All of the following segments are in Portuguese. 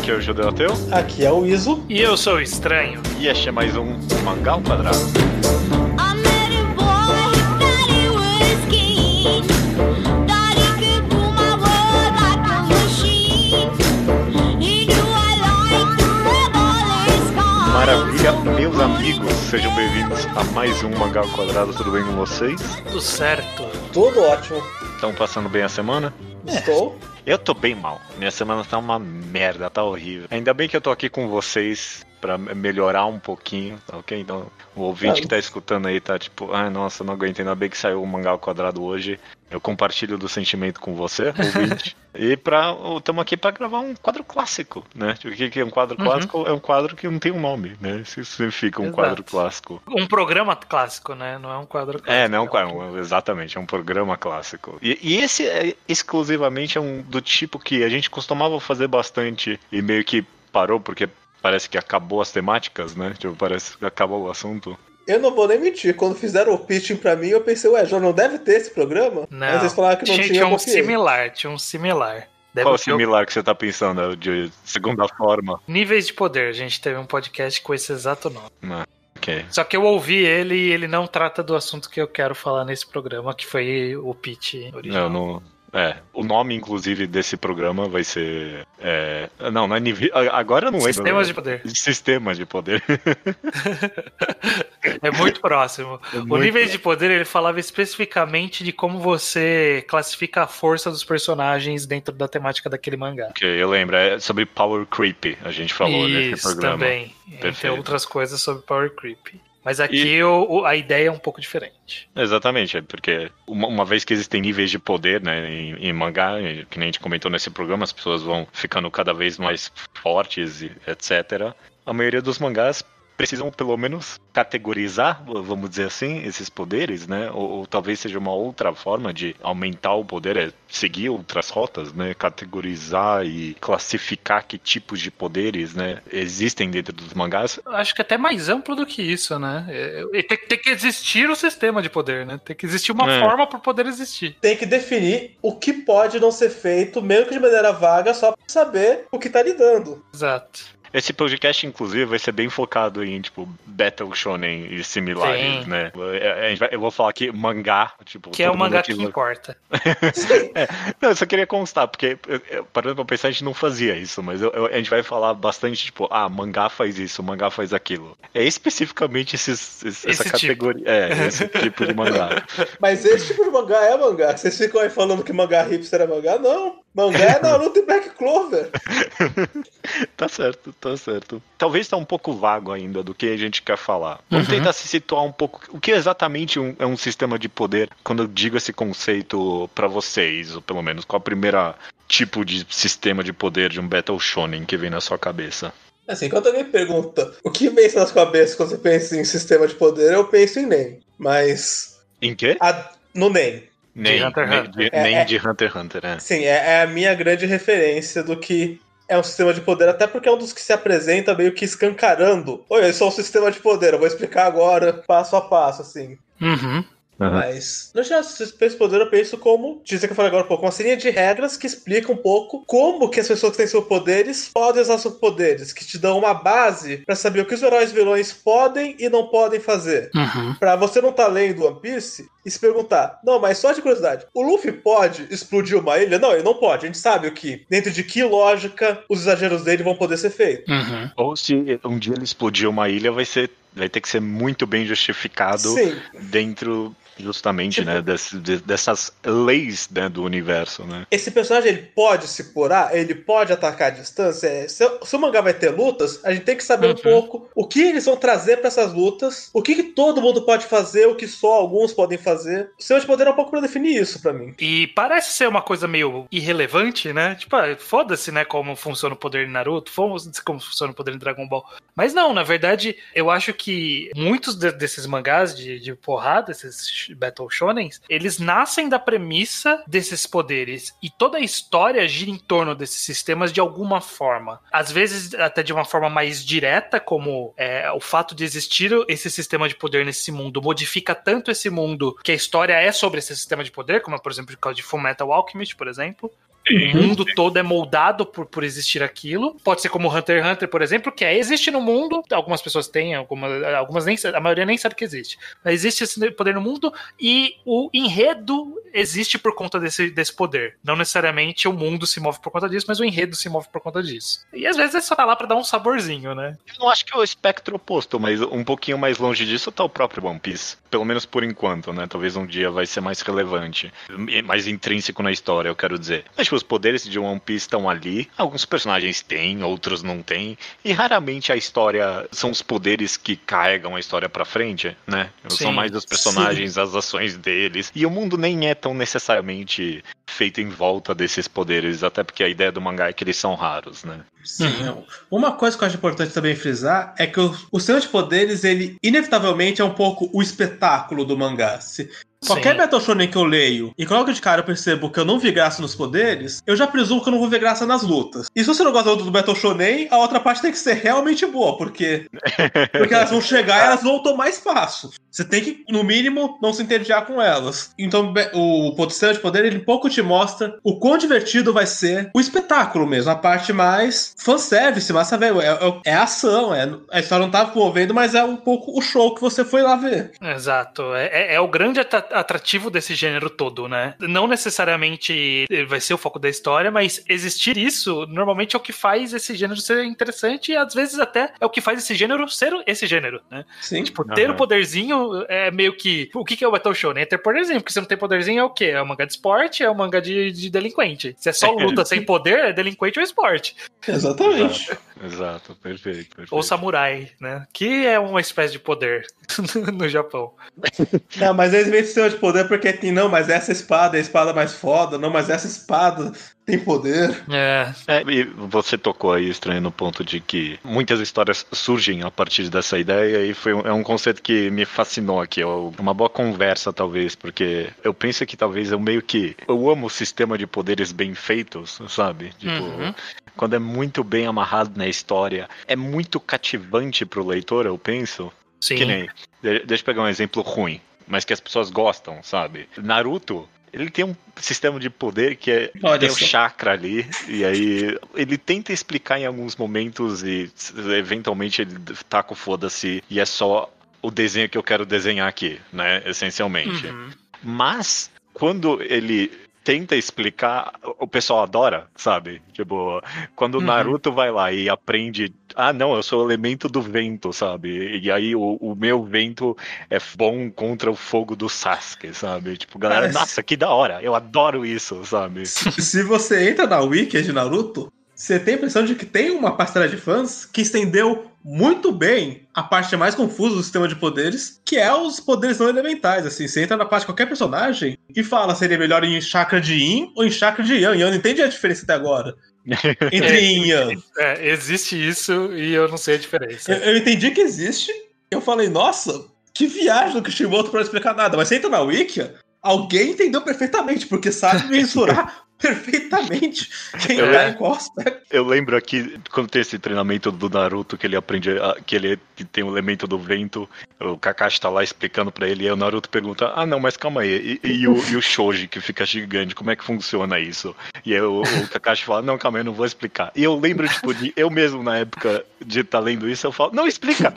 Aqui é o Judeu Ateu. Aqui é o Iso. E eu sou o Estranho. E este é mais um Mangá ao Quadrado. Maravilha, meus amigos, sejam bem-vindos a mais um Mangá ao Quadrado, tudo bem com vocês? Tudo certo. Tudo ótimo. Estão passando bem a semana? Estou. Eu tô bem mal, minha semana tá uma merda, tá horrível. Ainda bem que eu tô aqui com vocês pra melhorar um pouquinho, tá ok? Então, o ouvinte que tá escutando aí tá tipo, ai nossa, não aguento, ainda bem que saiu o Mangá ao Quadrado hoje. Eu compartilho do sentimento com você, ouvinte. E estamos aqui pra gravar um quadro clássico, né? O que é um quadro clássico? É um quadro que não tem um nome, né? Isso significa um quadro clássico. Um programa clássico, né? Não é um quadro clássico. É, não é um quadro, exatamente, é um programa clássico. E esse exclusivamente é um do tipo que a gente costumava fazer bastante e meio que parou porque parece que acabou as temáticas, né? Tipo, parece que acabou o assunto. Eu não vou nem mentir, quando fizeram o pitching pra mim, eu pensei, já não deve ter esse programa? Não, mas eles falaram que não tinha, tinha um similar. Qual similar que você tá pensando, de segunda forma? Níveis de Poder, a gente teve um podcast com esse exato nome. Okay. Só que eu ouvi ele e ele não trata do assunto que eu quero falar nesse programa, que foi o pitch original. O nome, inclusive, desse programa vai ser... Não é nível... Agora eu não lembro. Sistemas de Poder. Sistemas de Poder. É muito próximo. O Níveis de Poder, ele falava especificamente de como você classifica a força dos personagens dentro da temática daquele mangá. Ok, eu lembro. É sobre Power Creep, a gente falou nesse programa. Também. Perfeito. Entre outras coisas sobre Power Creep. Mas aqui a ideia é um pouco diferente. Exatamente, porque uma vez que existem níveis de poder, né, em mangá, que nem a gente comentou nesse programa, as pessoas vão ficando cada vez mais fortes, etc. A maioria dos mangás precisam pelo menos categorizar, vamos dizer assim, esses poderes, né? Ou talvez seja uma outra forma de aumentar o poder, seguir outras rotas, né? Categorizar e classificar que tipos de poderes, né, existem dentro dos mangás. Acho que até mais amplo do que isso, né? Tem que existir o sistema de poder, né? Tem que existir uma forma para o poder existir. Tem que definir o que pode não ser feito, mesmo que de maneira vaga, só para saber o que tá lidando. Exato. Esse podcast, inclusive, vai ser bem focado em, tipo, Battle Shonen e similares, Sim. né? Eu vou falar aqui mangá, tipo... Que é o mangá que importa. Não, eu só queria constar, porque parando pra pensar, a gente não fazia isso, mas a gente vai falar bastante, tipo, mangá faz isso, mangá faz aquilo. É especificamente essa categoria. Esse tipo de mangá. Mas esse tipo de mangá é mangá. Vocês ficam aí falando que mangá hipster é mangá? Não. Mangá é Naruto e Black Clover. Tá certo. Talvez tá um pouco vago ainda do que a gente quer falar. Vamos tentar se situar um pouco. O que exatamente é um sistema de poder? Quando eu digo esse conceito pra vocês, ou pelo menos, qual é o primeiro tipo de sistema de poder de um Battle Shonen que vem na sua cabeça? Assim, quando alguém pergunta o que vem na sua cabeça quando você pensa em sistema de poder, eu penso em NEM. Mas... Em quê? No NEM. Nem de Hunter x Hunter, né? Sim, é a minha grande referência do que é um sistema de poder, até porque é um dos que se apresenta meio que escancarando. Oi, eu sou um sistema de poder, eu vou explicar agora, passo a passo, assim. Mas, no geral, sistema de poder eu penso como, dizer que eu falei agora um pouco, uma série de regras que explicam um pouco como que as pessoas que têm seus poderes podem usar seus poderes, que te dão uma base pra saber o que os heróis e vilões podem e não podem fazer. Pra você não tá lendo One Piece e se perguntar, não, mas só de curiosidade, o Luffy pode explodir uma ilha? Não, ele não pode, a gente sabe o que, dentro de que lógica os exageros dele vão poder ser feitos. Ou se um dia ele explodir uma ilha, vai ter que ser muito bem justificado. Sim. Dentro justamente, né, dessas leis, né, do universo, né. Esse personagem, ele pode se curar, ele pode atacar à distância. Se o mangá vai ter lutas, a gente tem que saber um pouco o que eles vão trazer pra essas lutas, o que todo mundo pode fazer, o que só alguns podem fazer. O sistema de poder é um pouco pra definir isso pra mim. E parece ser uma coisa meio irrelevante, né? Tipo, foda-se, né, como funciona o poder em Naruto, foda-se como funciona o poder em Dragon Ball. Mas não, na verdade, eu acho que muitos desses mangás de porrada, esses Battle Shonens, eles nascem da premissa desses poderes. E toda a história gira em torno desses sistemas de alguma forma. Às vezes até de uma forma mais direta, como o fato de existir esse sistema de poder nesse mundo modifica tanto esse mundo que a história é sobre esse sistema de poder, como por exemplo o caso de Fullmetal Alchemist, por exemplo. O mundo todo é moldado por existir aquilo. Pode ser como Hunter x Hunter, por exemplo, que existe no mundo. Algumas pessoas têm, algumas nem, a maioria nem sabe que existe. Mas existe esse poder no mundo e o enredo existe por conta desse poder. Não necessariamente o mundo se move por conta disso, mas o enredo se move por conta disso. E às vezes é só tá lá pra dar um saborzinho, né? Eu não acho que é o espectro oposto, mas um pouquinho mais longe disso tá o próprio One Piece. Pelo menos por enquanto, né? Talvez um dia vai ser mais relevante. Mais intrínseco na história, eu quero dizer. Mas tipo, os poderes de One Piece estão ali. Alguns personagens têm, outros não têm. E raramente a história são os poderes que carregam a história pra frente, né? São mais os personagens, as ações deles. E o mundo nem é tão necessariamente feito em volta desses poderes, até porque a ideia do mangá é que eles são raros, né? Sim. Uma coisa que eu acho importante também frisar é que o sistema de poderes, ele inevitavelmente é um pouco o espetáculo do mangá. Qualquer Battle Shonen que eu leio e logo de cara eu percebo que eu não vi graça nos poderes, eu já presumo que eu não vou ver graça nas lutas. E se você não gosta do Battle Shonen, a outra parte tem que ser realmente boa, porque elas vão chegar e elas vão tomar espaço. Você tem que, no mínimo, não se entediar com elas. Então o sistema de poder, ele pouco te mostra o quão divertido vai ser o espetáculo mesmo, a parte mais fanservice, massa velho, é ação, a história não tá movendo, mas é um pouco o show que você foi lá ver. Exato, é o grande atrativo desse gênero todo, né? Não necessariamente vai ser o foco da história, mas existir isso normalmente é o que faz esse gênero ser interessante e às vezes até é o que faz esse gênero ser esse gênero, né? Sim. Tipo, ter o poderzinho é meio que... O que é o Battle Shonen? É ter poderzinho, porque se não tem poderzinho é o quê? É um mangá de esporte, é um mangá de delinquente. Se é só luta sem poder, é delinquente ou esporte. Exatamente. Exato, perfeito. Ou samurai, né? Que é uma espécie de poder no Japão. Não, mas eles meio sistema de poder porque tem, não, mas essa espada é a espada mais foda, não, mas essa espada tem poder. E você tocou aí, Estranho, no ponto de que muitas histórias surgem a partir dessa ideia e é um conceito que me fascinou aqui. É uma boa conversa, talvez, porque eu penso que talvez eu amo o sistema de poderes bem feitos, sabe? Tipo, quando é muito bem amarrado na história, é muito cativante pro leitor, eu penso. Sim. Que nem, deixa eu pegar um exemplo ruim, mas que as pessoas gostam, sabe? Naruto, ele tem um sistema de poder que tem o chakra ali, e aí ele tenta explicar em alguns momentos e eventualmente ele taca o foda-se e é só o desenho que eu quero desenhar aqui, né? Essencialmente. Mas, quando ele tenta explicar, o pessoal adora, sabe? Tipo, quando o Naruto vai lá e aprende, não, eu sou o elemento do vento, sabe? E aí o meu vento é bom contra o fogo do Sasuke, sabe? Tipo, galera, nossa, que da hora, eu adoro isso, sabe? Se você entra na wiki de Naruto, você tem a impressão de que tem uma parcela de fãs que estendeu muito bem a parte mais confusa do sistema de poderes, que é os poderes não elementais, assim. Você entra na parte de qualquer personagem e fala, seria melhor em chakra de Yin ou em chakra de Yang. E eu não entendi a diferença até agora. Entre Yin e Yang. Existe isso e eu não sei a diferença. Eu entendi que existe. Eu falei, nossa, que viagem do Kishimoto pra não explicar nada. Mas você entra na wiki, alguém entendeu perfeitamente, porque sabe mensurar perfeitamente quem tá em qual aspecto. Eu lembro aqui, quando tem esse treinamento do Naruto, que ele aprende que ele tem o elemento do vento, o Kakashi tá lá explicando pra ele, e aí o Naruto pergunta, não, mas calma aí, e o Shoji, que fica gigante, como é que funciona isso? E aí o Kakashi fala, não, calma aí, eu não vou explicar. E eu lembro, tipo, eu mesmo, na época de estar lendo isso, eu falo, não, explica,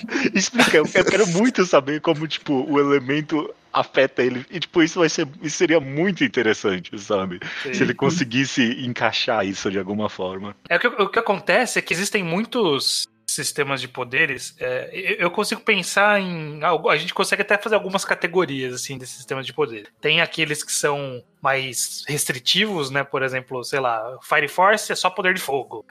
eu quero muito saber como, tipo, o elemento afeta ele, e tipo, isso seria muito interessante, sabe? Sim. Se ele conseguisse encaixar isso de alguma forma. O que acontece é que existem muitos sistemas de poderes, eu consigo pensar em... A gente consegue até fazer algumas categorias, assim, desses sistemas de poder. Tem aqueles que são mais restritivos, né? Por exemplo, sei lá, Fire Force é só poder de fogo.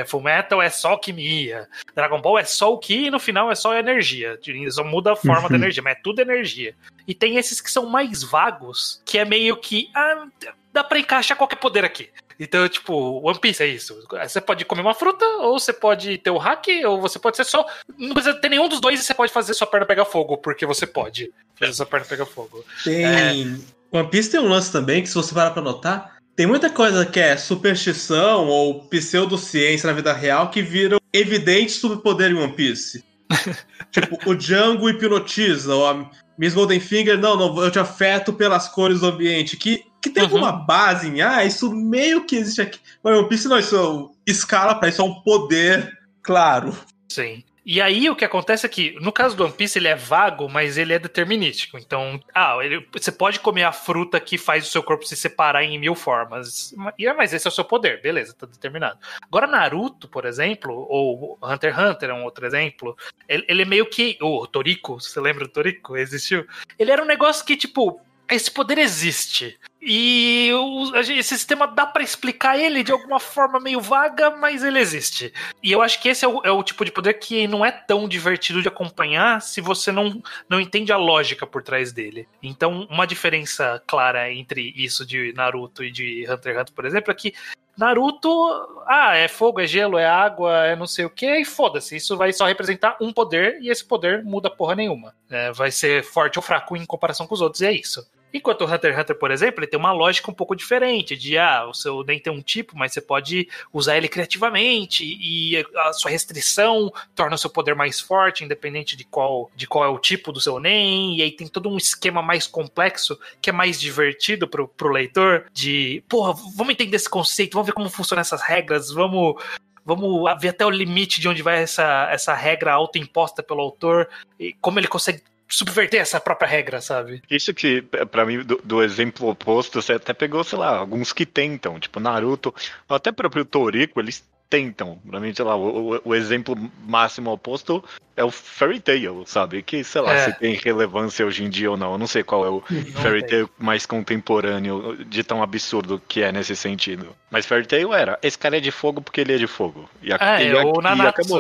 Full Metal é só alquimia. Dragon Ball é só o Ki e no final é só energia. Só muda a forma da energia, mas é tudo energia. E tem esses que são mais vagos, que é meio que... dá pra encaixar qualquer poder aqui. Então, tipo, One Piece é isso. Você pode comer uma fruta, ou você pode ter o hack, ou você pode ser só... Não precisa ter nenhum dos dois e você pode fazer sua perna pegar fogo, porque você pode fazer sua perna pegar fogo. One Piece tem um lance também, que se você parar pra notar, tem muita coisa que é superstição ou pseudociência na vida real que viram evidente superpoder em One Piece. Tipo, o Django hipnotiza, ou a Miss Golden Finger, não, eu te afeto pelas cores do ambiente. Que que tem alguma base em, isso meio que existe aqui. Mas One Piece não, isso escala pra isso, é um poder claro. Sim. E aí o que acontece é que, no caso do One Piece, ele é vago, mas ele é determinístico. Então, você pode comer a fruta que faz o seu corpo se separar em 1000 formas. Mas esse é o seu poder, beleza, tá determinado. Agora, Naruto, por exemplo, ou Hunter x Hunter é um outro exemplo, ele é meio que... O Toriko, você lembra do Toriko? Existiu? Ele era um negócio que, tipo... Esse poder existe. E esse sistema dá pra explicar ele de alguma forma meio vaga, mas ele existe. E eu acho que esse é o tipo de poder que não é tão divertido de acompanhar se você não entende a lógica por trás dele. Então, uma diferença clara entre isso de Naruto e de Hunter x Hunter, por exemplo, é que Naruto, é fogo, é gelo, é água, é não sei o que, e foda-se, isso vai só representar um poder, e esse poder muda porra nenhuma. Vai ser forte ou fraco em comparação com os outros, e é isso. Enquanto o Hunter x Hunter, por exemplo, ele tem uma lógica um pouco diferente, de o seu nem tem um tipo, mas você pode usar ele criativamente, e a sua restrição torna o seu poder mais forte, independente de qual é o tipo do seu nem, e aí tem todo um esquema mais complexo, que é mais divertido pro leitor, de, porra, vamos entender esse conceito, vamos ver como funcionam essas regras, vamos ver até o limite de onde vai essa regra autoimposta pelo autor, e como ele consegue subverter essa própria regra, sabe? Isso que, pra mim, do exemplo oposto, você até pegou, sei lá, alguns que tentam, tipo Naruto, ou até próprio Toriko, eles tentam. Pra mim, sei lá, o exemplo máximo oposto é o Fairy Tail, sabe? Que, sei lá, se tem relevância hoje em dia ou não. Eu não sei qual é o Fairy Tail mais contemporâneo de tão absurdo que é nesse sentido. Mas Fairy Tail era, esse cara é de fogo porque ele é de fogo. O Nanatsu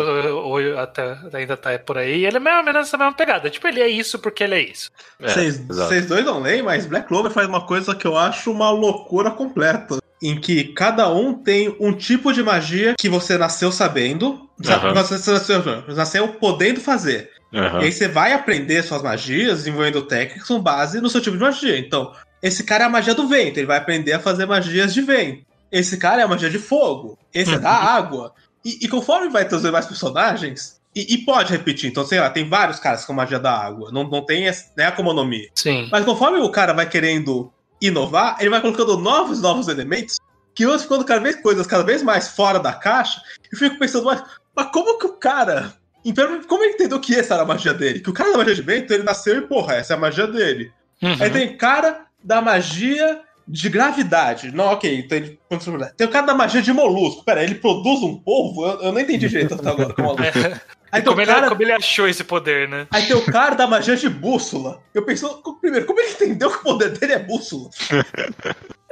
ainda tá por aí. Ele é mais ou menos essa mesma pegada. Tipo, ele é isso porque ele é isso. Vocês dois não leem, mas Black Clover faz uma coisa que eu acho uma loucura completa. Em que cada um tem um tipo de magia que você nasceu sabendo. Você nasceu podendo fazer. E aí você vai aprender suas magias, desenvolvendo técnicas com base no seu tipo de magia. Então, esse cara é a magia do vento, ele vai aprender a fazer magias de vento. Esse cara é a magia de fogo, esse é da água. E conforme vai ter os demais personagens, e pode repetir, então sei lá, tem vários caras com magia da água, não tem a Akuma no Mi. Sim. Mas conforme o cara vai querendo inovar, ele vai colocando novos elementos que vão ficando coisas cada vez mais fora da caixa. E fico pensando, mas como que o cara... Como ele entendeu que essa era a magia dele? Que o cara da magia de vento, ele nasceu e, porra, essa é a magia dele. Aí tem cara da magia de gravidade. Não, ok, então ele... Tem o cara da magia de molusco. Pera, ele produz um polvo? Eu não entendi direito até agora como Aí como ele achou esse poder, né? Aí tem o cara da magia de bússola. Eu penso, primeiro, como ele entendeu que o poder dele é bússola?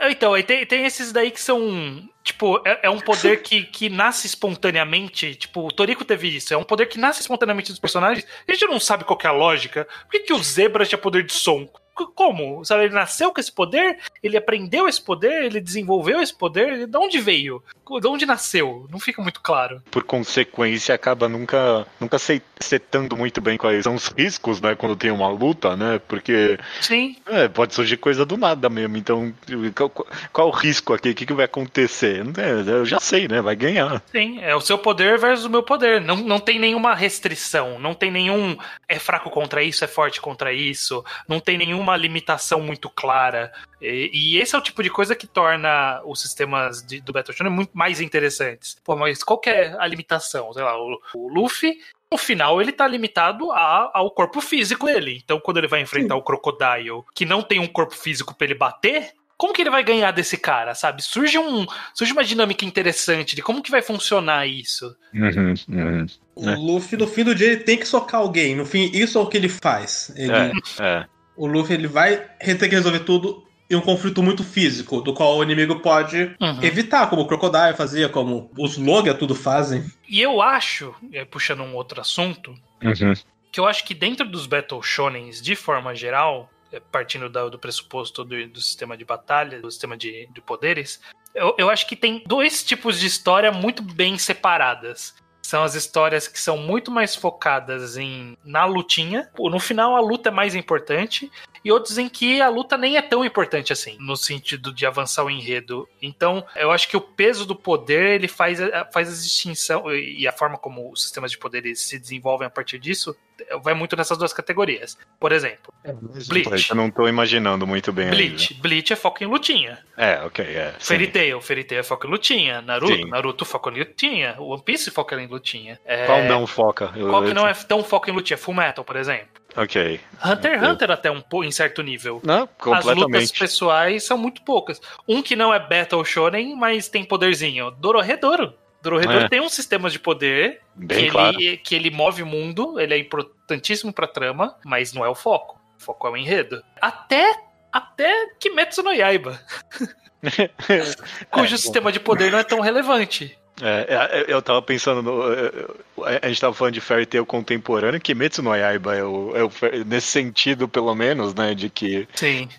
Então, aí tem esses daí que são... Tipo, é um poder que nasce espontaneamente. Tipo, o Toriko teve isso. É um poder que nasce espontaneamente dos personagens. A gente não sabe qual que é a lógica. Por que o Zebra tinha poder de som? Como? Sabe, ele nasceu com esse poder? Ele aprendeu esse poder? Ele desenvolveu esse poder? De onde veio? De onde nasceu? Não fica muito claro. Por consequência, acaba nunca setando muito bem quais são os riscos, né? Quando tem uma luta, né? Porque... Sim. Pode surgir coisa do nada mesmo. Então, qual o risco aqui? O que vai acontecer? Eu já sei, né? Vai ganhar. Sim, é o seu poder versus o meu poder. Não tem nenhuma restrição. Não tem nenhum... É fraco contra isso, é forte contra isso. Não tem nenhuma limitação muito clara. E esse é o tipo de coisa que torna os sistemas do Battle Shonen muito mais interessantes. Pô, mas qual que é a limitação? Sei lá, o Luffy, no final, ele tá limitado ao corpo físico dele. Então, quando ele vai enfrentar o Crocodile, que não tem um corpo físico pra ele bater, como que ele vai ganhar desse cara, sabe? Surge uma dinâmica interessante de como que vai funcionar isso. O Luffy, no fim do dia, ele tem que socar alguém. No fim, isso é o que ele faz. O Luffy, ele vai ter que resolver tudo em um conflito muito físico, do qual o inimigo pode evitar, como o Crocodile fazia, como os Logia tudo fazem. E eu acho, puxando um outro assunto, que eu acho que dentro dos Battle Shonens, de forma geral, partindo do pressuposto do sistema de batalha, do sistema de poderes, eu acho que tem dois tipos de história muito bem separadas. São as histórias que são muito mais focadas na lutinha. No final, a luta é mais importante. E outros em que a luta nem é tão importante assim, no sentido de avançar o enredo. Então, eu acho que o peso do poder, ele faz a distinção, e a forma como os sistemas de poderes se desenvolvem a partir disso, vai muito nessas duas categorias. Por exemplo, Bleach. Eu não tô imaginando muito bem Bleach. Bleach é foco em lutinha. Ok, Fairy Tail é foco em lutinha. Naruto foca em lutinha. One Piece foca em lutinha. Qual não foca? Qual que não é tão foco em lutinha? Full Metal, por exemplo. Ok. Hunter x Hunter até em certo nível. Não, completamente. As lutas pessoais são muito poucas. Um que não é Battle Shonen, mas tem poderzinho. Dorohedoro. Dorohedoro tem um sistema de poder que ele move o mundo, ele é importantíssimo pra trama, mas não é o foco. O foco é o enredo. Até Kimetsu no Yaiba. Cujo sistema de poder não é tão relevante. Eu tava pensando a gente tava falando de Fairy Tail contemporâneo, Kimetsu no Yaiba nesse sentido, pelo menos, né, de que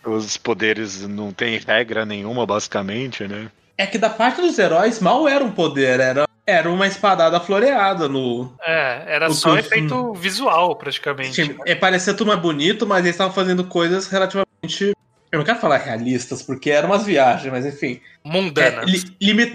os poderes não tem regra nenhuma, basicamente, né. É que da parte dos heróis mal era um poder, era uma espadada floreada no... era só efeito visual, praticamente. Sim, parecia tudo mais bonito, mas eles estavam fazendo coisas relativamente... Eu não quero falar realistas, porque eram umas viagens, mas enfim... Mundanas.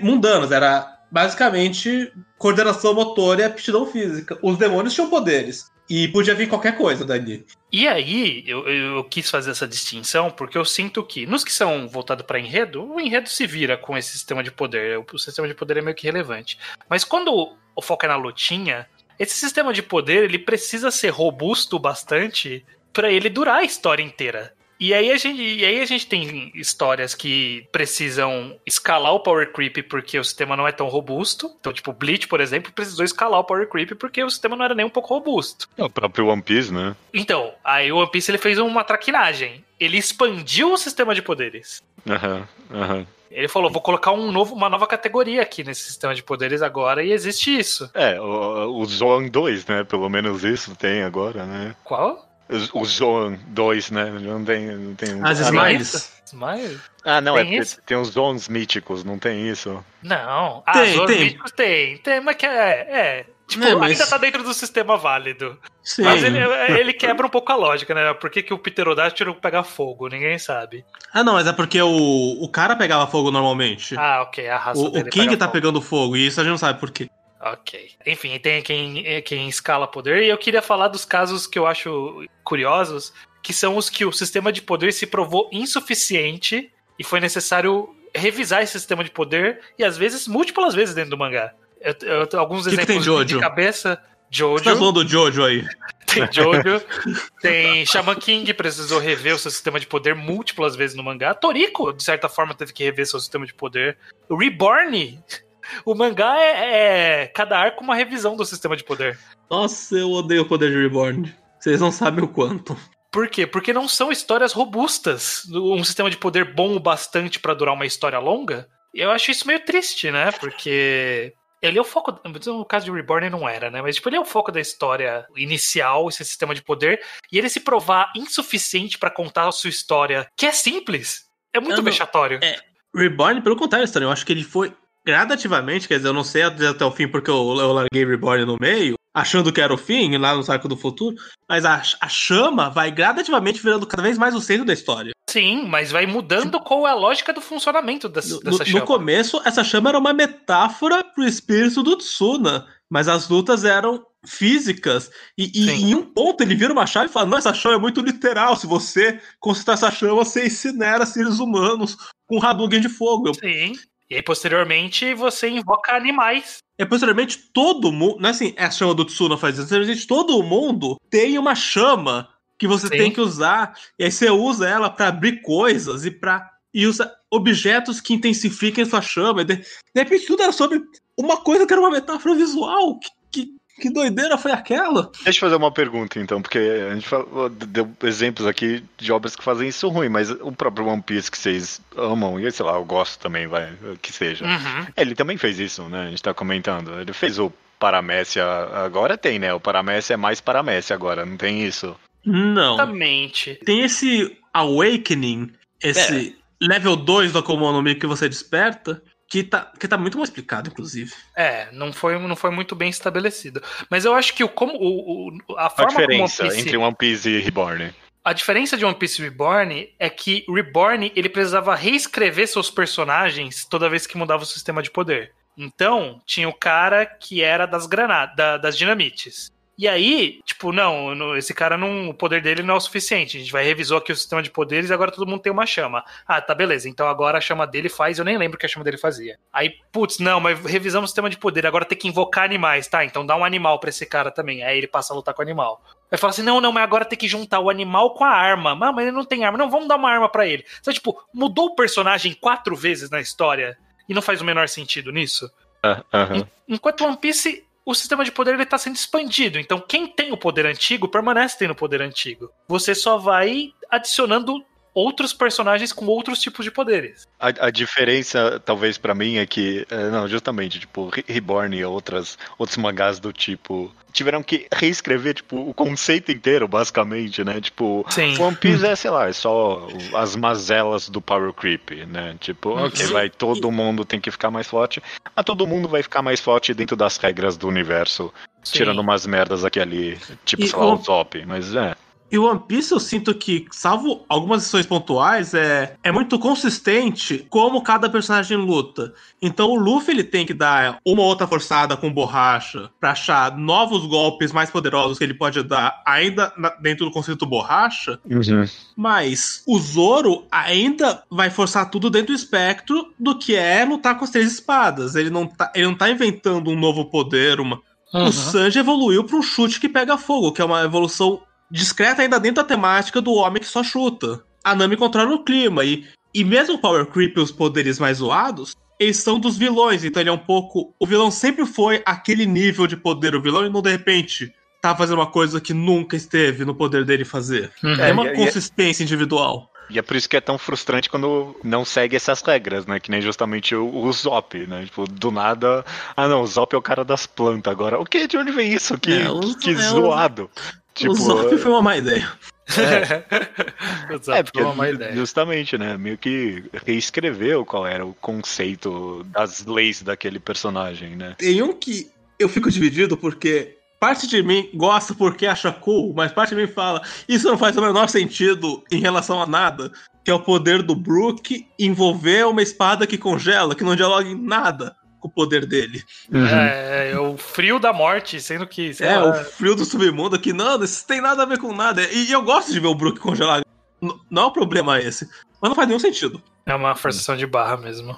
Mundanos, era... Basicamente, coordenação motora e aptidão física. Os demônios tinham poderes. E podia vir qualquer coisa dali. E aí, eu quis fazer essa distinção, porque eu sinto que, nos que são voltados para enredo, o enredo se vira com esse sistema de poder. O sistema de poder é meio que relevante. Mas quando o foco é na lutinha, esse sistema de poder, ele precisa ser robusto bastante para ele durar a história inteira. E aí a gente tem histórias que precisam escalar o power creep porque o sistema não é tão robusto. Então, tipo, Bleach, por exemplo, precisou escalar o power creep porque o sistema não era nem um pouco robusto. O próprio One Piece, né? Então, aí o One Piece ele fez uma traquinagem. Ele expandiu o sistema de poderes. Ele falou, vou colocar uma nova categoria aqui nesse sistema de poderes agora, e existe isso. O Zoan 2, né? Pelo menos isso tem agora, né? Qual? O Zoan 2, né? Não tem As Smiles? Smiles? Não, tem os Zoans míticos, não tem isso? Não. Zoans míticos tem, mas que tipo, ainda tá dentro do sistema válido. Sim. Mas ele quebra um pouco a lógica, né? Por que o Pterodátilo pega fogo? Ninguém sabe. Não, mas é porque o cara pegava fogo normalmente. Ok, a raça dele o King tá fogo. pegando fogo, e isso a gente não sabe por quê. Ok. Enfim, tem quem escala poder. E eu queria falar dos casos que eu acho curiosos, que são os que o sistema de poder se provou insuficiente e foi necessário revisar esse sistema de poder, e às vezes, múltiplas vezes dentro do mangá. Alguns exemplos de cabeça. Jojo. Você tá falando do Jojo aí? Tem Jojo. Tem Shaman King, precisou rever o seu sistema de poder múltiplas vezes no mangá. Toriko, de certa forma, teve que rever seu sistema de poder. O Reborn... O mangá cada arco uma revisão do sistema de poder. Nossa, eu odeio o poder de Reborn. Vocês não sabem o quanto. Por quê? Porque não são histórias robustas. Um sistema de poder bom o bastante pra durar uma história longa. E eu acho isso meio triste, né? Porque ele é o foco... No caso de Reborn não era, né? Mas tipo, ele é o foco da história inicial, esse sistema de poder. E ele se provar insuficiente pra contar a sua história, que é simples. É muito vexatório. Reborn, pelo contrário, Stan, eu acho que ele foi... gradativamente, quer dizer, eu não sei até o fim porque eu larguei Reborn no meio, achando que era o fim, lá no Arco do Futuro, mas a chama vai gradativamente virando cada vez mais o centro da história. Sim, mas vai mudando qual é a lógica do funcionamento dessa chama. No começo, essa chama era uma metáfora pro espírito do Tsuna, mas as lutas eram físicas, e em um ponto ele vira uma chave e fala, não, essa chama é muito literal, se você concentrar essa chama, você incinera seres humanos com Hadouken de fogo. Sim. E aí, posteriormente, você invoca animais. Posteriormente, todo mundo... Não é assim, a chama do Tsuna faz isso. Posteriormente, todo mundo tem uma chama que você tem que usar. E aí você usa ela pra abrir coisas e usa objetos que intensifiquem sua chama. De repente, tudo era sobre uma coisa que era uma metáfora visual. Que doideira foi aquela? Deixa eu fazer uma pergunta, então, porque a gente deu exemplos aqui de obras que fazem isso ruim, mas o próprio One Piece que vocês amam, e sei lá, eu gosto também, que seja. Ele também fez isso, né? A gente tá comentando. Ele fez o Paramécia, agora tem, né? O Paramécia é mais Paramécia agora, não tem isso? Não. Exatamente. Tem esse Awakening, esse level 2 do Akuma no Mi que você desperta, que tá muito mal explicado, inclusive. Não foi muito bem estabelecido. Mas eu acho que a forma a diferença como One Piece, entre One Piece e Reborn. A diferença de One Piece e Reborn é que Reborn ele precisava reescrever seus personagens toda vez que mudava o sistema de poder. Então, tinha o cara que era das granadas, das dinamites. E aí, tipo, esse cara o poder dele não é o suficiente. A gente revisou aqui o sistema de poderes e agora todo mundo tem uma chama. Ah, tá, beleza. Então agora a chama dele faz, eu nem lembro o que a chama dele fazia. Aí, putz, não, mas revisamos o sistema de poder, agora tem que invocar animais, tá? Então dá um animal pra esse cara também. Aí ele passa a lutar com o animal. Aí fala assim, não, mas agora tem que juntar o animal com a arma. Mas ele não tem arma. Não, vamos dar uma arma pra ele. Então, tipo, mudou o personagem 4 vezes na história e não faz o menor sentido nisso. Enquanto One Piece, o sistema de poder ele tá sendo expandido. Então, quem tem o poder antigo permanece tendo o poder antigo. Você só vai adicionando outros personagens com outros tipos de poderes. A diferença, talvez, pra mim, é que, justamente, tipo, Reborn e outros mangás do tipo, tiveram que reescrever, tipo, o conceito inteiro, basicamente, né? Tipo, Sim. One Piece é, sei lá, é só as mazelas do Power Creep, né? Tipo, ok, todo mundo tem que ficar mais forte, mas todo mundo vai ficar mais forte dentro das regras do universo, tirando umas merdas aqui e ali, tipo, sei lá, o Zop, mas E o One Piece eu sinto que, salvo algumas lições pontuais, é muito consistente como cada personagem luta. Então o Luffy ele tem que dar uma outra forçada com borracha pra achar novos golpes mais poderosos que ele pode dar ainda dentro do conceito borracha. Mas o Zoro ainda vai forçar tudo dentro do espectro do que é lutar com as 3 espadas. Ele não tá inventando um novo poder. O Sanji evoluiu pra um chute que pega fogo, que é uma evolução discreta ainda dentro da temática do homem que só chuta. A Nami controla o clima. E mesmo o Power Creep e os poderes mais zoados, eles são dos vilões. Então ele é um pouco... O vilão sempre foi aquele nível de poder. O vilão não, de repente, tá fazendo uma coisa que nunca esteve no poder dele fazer. É uma consistência individual. E é por isso que é tão frustrante quando não segue essas regras, né? Que nem justamente o Zop, né? Tipo, do nada... Ah, não, o Zop é o cara das plantas agora. O que? De onde vem isso? Que zoado. Tipo, o Zop foi uma má ideia. Porque justamente, né? Meio que reescreveu qual era o conceito das leis daquele personagem, né? Tem um que eu fico dividido porque parte de mim gosta porque acha cool, mas parte de mim fala isso não faz o menor sentido em relação a nada, que é o poder do Brook envolver uma espada que congela, que não dialoga em nada com o poder dele. É o frio da morte, sendo que... o frio do submundo, que não, isso tem nada a ver com nada. E eu gosto de ver o Brook congelado. Não é o problema esse. Mas não faz nenhum sentido. É uma forçação de barra mesmo.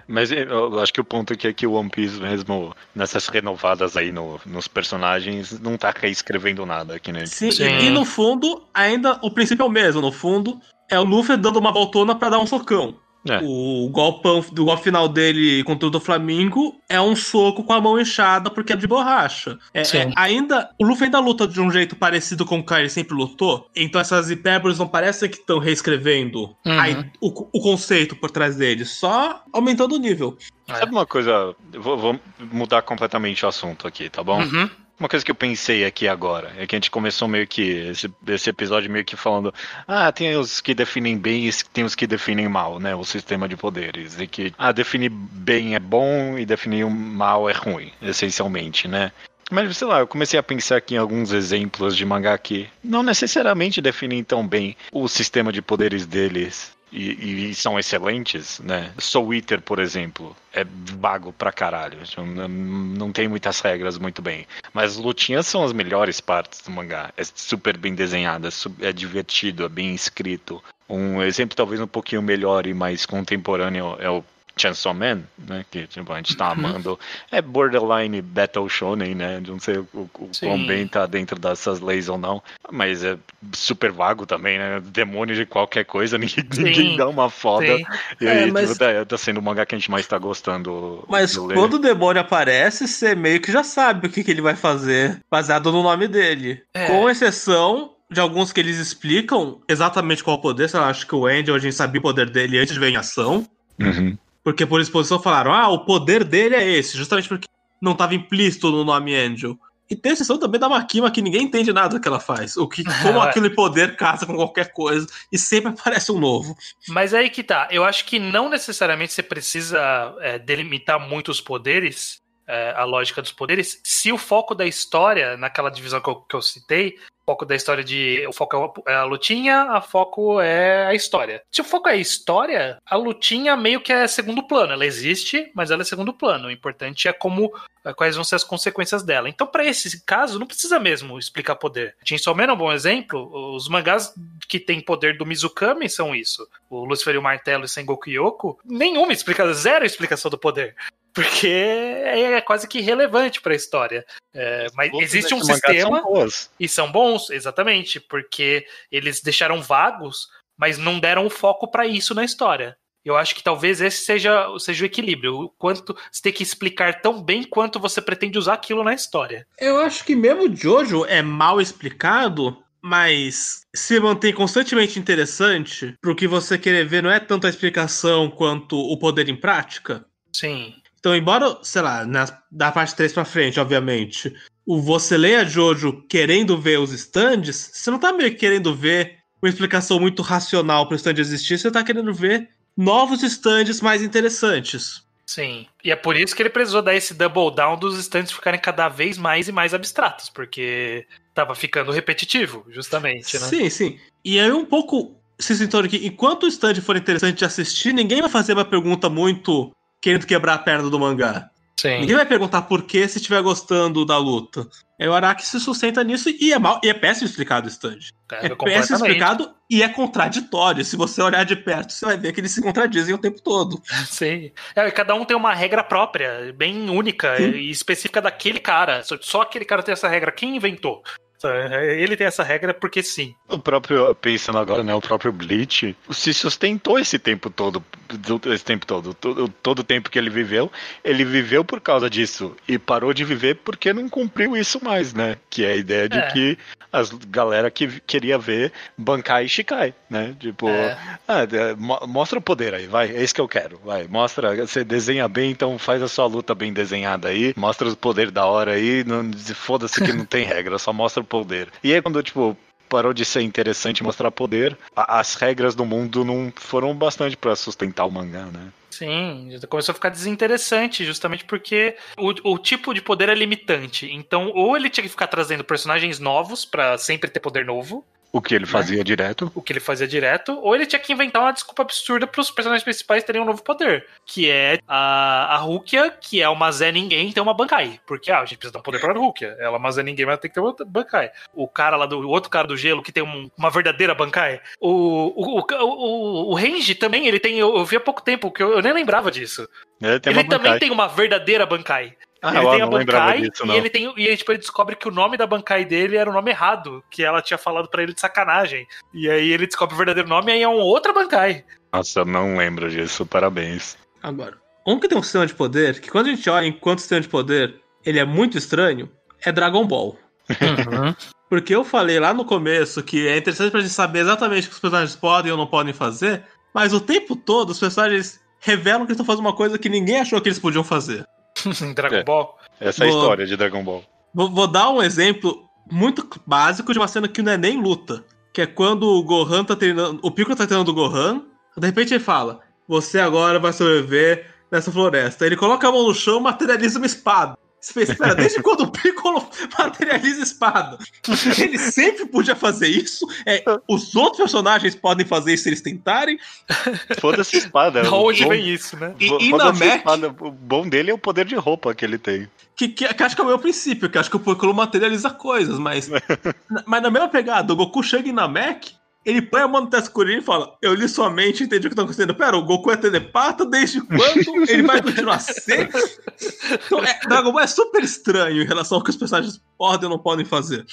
Mas eu acho que o ponto aqui é que o One Piece mesmo, nessas renovadas aí nos personagens, não tá reescrevendo nada aqui, né? Sim. E no fundo, ainda o princípio é o mesmo. No fundo, é o Luffy dando uma voltona pra dar um socão. O golpe final dele contra o do Flamengo é um soco com a mão inchada porque é de borracha. O Luffy ainda luta de um jeito parecido com o que ele sempre lutou. Então essas hipérboles não parecem que estão reescrevendo o conceito por trás dele, só aumentando o nível. Sabe uma coisa? Vou mudar completamente o assunto aqui, tá bom? Uma coisa que eu pensei aqui agora é que a gente começou meio que esse episódio meio que falando tem os que definem bem e tem os que definem mal, né, o sistema de poderes, e que definir bem é bom e definir mal é ruim, essencialmente, né. Mas, sei lá, eu comecei a pensar aqui em alguns exemplos de mangá que não necessariamente definem tão bem o sistema de poderes deles e são excelentes, né? Soul Eater, por exemplo, é vago pra caralho. Não tem muitas regras muito bem. Mas lutinhas são as melhores partes do mangá. É super bem desenhado, é divertido, é bem escrito. Um exemplo talvez um pouquinho melhor e mais contemporâneo é o Chainsaw Man, né, que tipo, a gente tá amando, é borderline Battle Shonen, né, não sei o quão bem tá dentro dessas leis ou não, mas é super vago também, né, demônio de qualquer coisa, ninguém dá uma foda, e aí mas... tá sendo o mangá que a gente mais tá gostando. Mas quando o demônio aparece, você meio que já sabe o que ele vai fazer, baseado no nome dele, com exceção de alguns que eles explicam exatamente qual é o poder. Sei lá, acho que o Angel, a gente sabia o poder dele antes de ver em ação. Porque por exposição falaram, o poder dele é esse, justamente porque não estava implícito no nome Angel. E tem exceção também da Makima, que ninguém entende nada do que ela faz. Como aquele poder casa com qualquer coisa, e sempre aparece um novo. Mas aí que tá, eu acho que não necessariamente você precisa delimitar muitos poderes a lógica dos poderes, se o foco da história, naquela divisão que eu citei, o foco da história o foco é a lutinha, a foco é a história. Se o foco é a história, a lutinha meio que é segundo plano. Ela existe, mas ela é segundo plano. O importante é quais vão ser as consequências dela. Então, para esse caso, não precisa mesmo explicar poder. Chainsaw Man é um bom exemplo. Os mangás que tem poder do Mizukami são isso. O Lucifer e o Martelo e Sengoku Yoko, nenhuma explicação, zero explicação do poder. Porque é quase que irrelevante para a história. Mas existe um sistema e são bons, exatamente, porque eles deixaram vagos, mas não deram o foco para isso na história. Eu acho que talvez esse seja o equilíbrio. O quanto você tem que explicar tão bem quanto você pretende usar aquilo na história. Eu acho que mesmo Jojo é mal explicado, mas se mantém constantemente interessante pro que você querer ver, não é tanto a explicação quanto o poder em prática. Sim. Então, embora, sei lá, da parte 3 pra frente, obviamente, você leia Jojo querendo ver os stands, você não tá meio que querendo ver uma explicação muito racional pro stand existir, você tá querendo ver novos stands mais interessantes. Sim, e é por isso que ele precisou dar esse double down dos stands ficarem cada vez mais e mais abstratos, porque tava ficando repetitivo, justamente, né? Sim. E aí um pouco se sintoram que enquanto o stand for interessante de assistir, ninguém vai fazer uma pergunta muito querendo quebrar a perna do mangá. Sim. Ninguém vai perguntar por que se estiver gostando da luta. O Araki se sustenta nisso e é péssimo explicado o stand. É péssimo explicado e é contraditório. Se você olhar de perto, você vai ver que eles se contradizem o tempo todo. Sim. Cada um tem uma regra própria, bem única e específica daquele cara. Só aquele cara tem essa regra. Quem inventou? Ele tem essa regra porque sim. O próprio, pensando agora, né, o próprio Bleach se sustentou esse tempo todo. Todo o tempo que ele viveu por causa disso. E parou de viver porque não cumpriu isso mais, né? Que é a ideia de que as galera que queria ver Bankai e Shikai, né? Tipo, mostra o poder aí, vai. É isso que eu quero, vai. Mostra, você desenha bem, então faz a sua luta bem desenhada aí. Mostra o poder da hora aí. Foda-se que não tem regra, só mostra o poder. E aí quando, tipo, parou de ser interessante mostrar poder, as regras do mundo não foram bastante pra sustentar o mangá, né? Sim, começou a ficar desinteressante, justamente porque o tipo de poder é limitante. Então, ou ele tinha que ficar trazendo personagens novos pra sempre ter poder novo. O que ele fazia direto. Ou ele tinha que inventar uma desculpa absurda pros personagens principais terem um novo poder. Que é a Rukia, que é uma Zé Ninguém, tem uma Bankai. Porque, a gente precisa dar poder pra Rukia. Ela é uma Zé Ninguém, mas tem que ter uma Bankai. O outro cara do gelo, que tem uma verdadeira Bankai. O Renji também, ele tem... Eu vi há pouco tempo, que eu nem lembrava disso. Ele também tem uma verdadeira Bankai. Ele tem a Bankai disso, e ele descobre que o nome da Bankai dele era o nome errado, que ela tinha falado pra ele de sacanagem. E aí ele descobre o verdadeiro nome e aí é uma outra Bankai. Nossa, eu não lembro disso, parabéns. Agora, um que tem um sistema de poder, que quando a gente olha enquanto sistema de poder, ele é muito estranho, é Dragon Ball. Uhum. Porque eu falei lá no começo que é interessante pra gente saber exatamente o que os personagens podem ou não podem fazer, mas o tempo todo os personagens revelam que estão fazendo uma coisa que ninguém achou que eles podiam fazer. Dragon Ball. Essa é a história de Dragon Ball. Vou dar um exemplo muito básico de uma cena que não é nem luta. Que é quando o Gohan tá treinando. O Piccolo tá treinando o Gohan. De repente ele fala: você agora vai sobreviver nessa floresta. Ele coloca a mão no chão e materializa uma espada. Você fez, espera, desde quando o Piccolo materializa espada? Ele sempre podia fazer isso. Os outros personagens podem fazer isso se eles tentarem. Foda-se espada. Da onde vem isso, né? E na Mac, o bom dele é o poder de roupa que ele tem. Que acho que é o meu princípio, que acho que o Piccolo materializa coisas, mas na mesma pegada, o Goku chega em Namek, ele põe a mão no teste Kuririn e fala: eu li sua mente e entendi o que tá acontecendo. Pera, o Goku é telepata? Desde quando ele vai continuar a ser? Então, Dragon Ball é super estranho em relação ao que os personagens podem ou não podem fazer.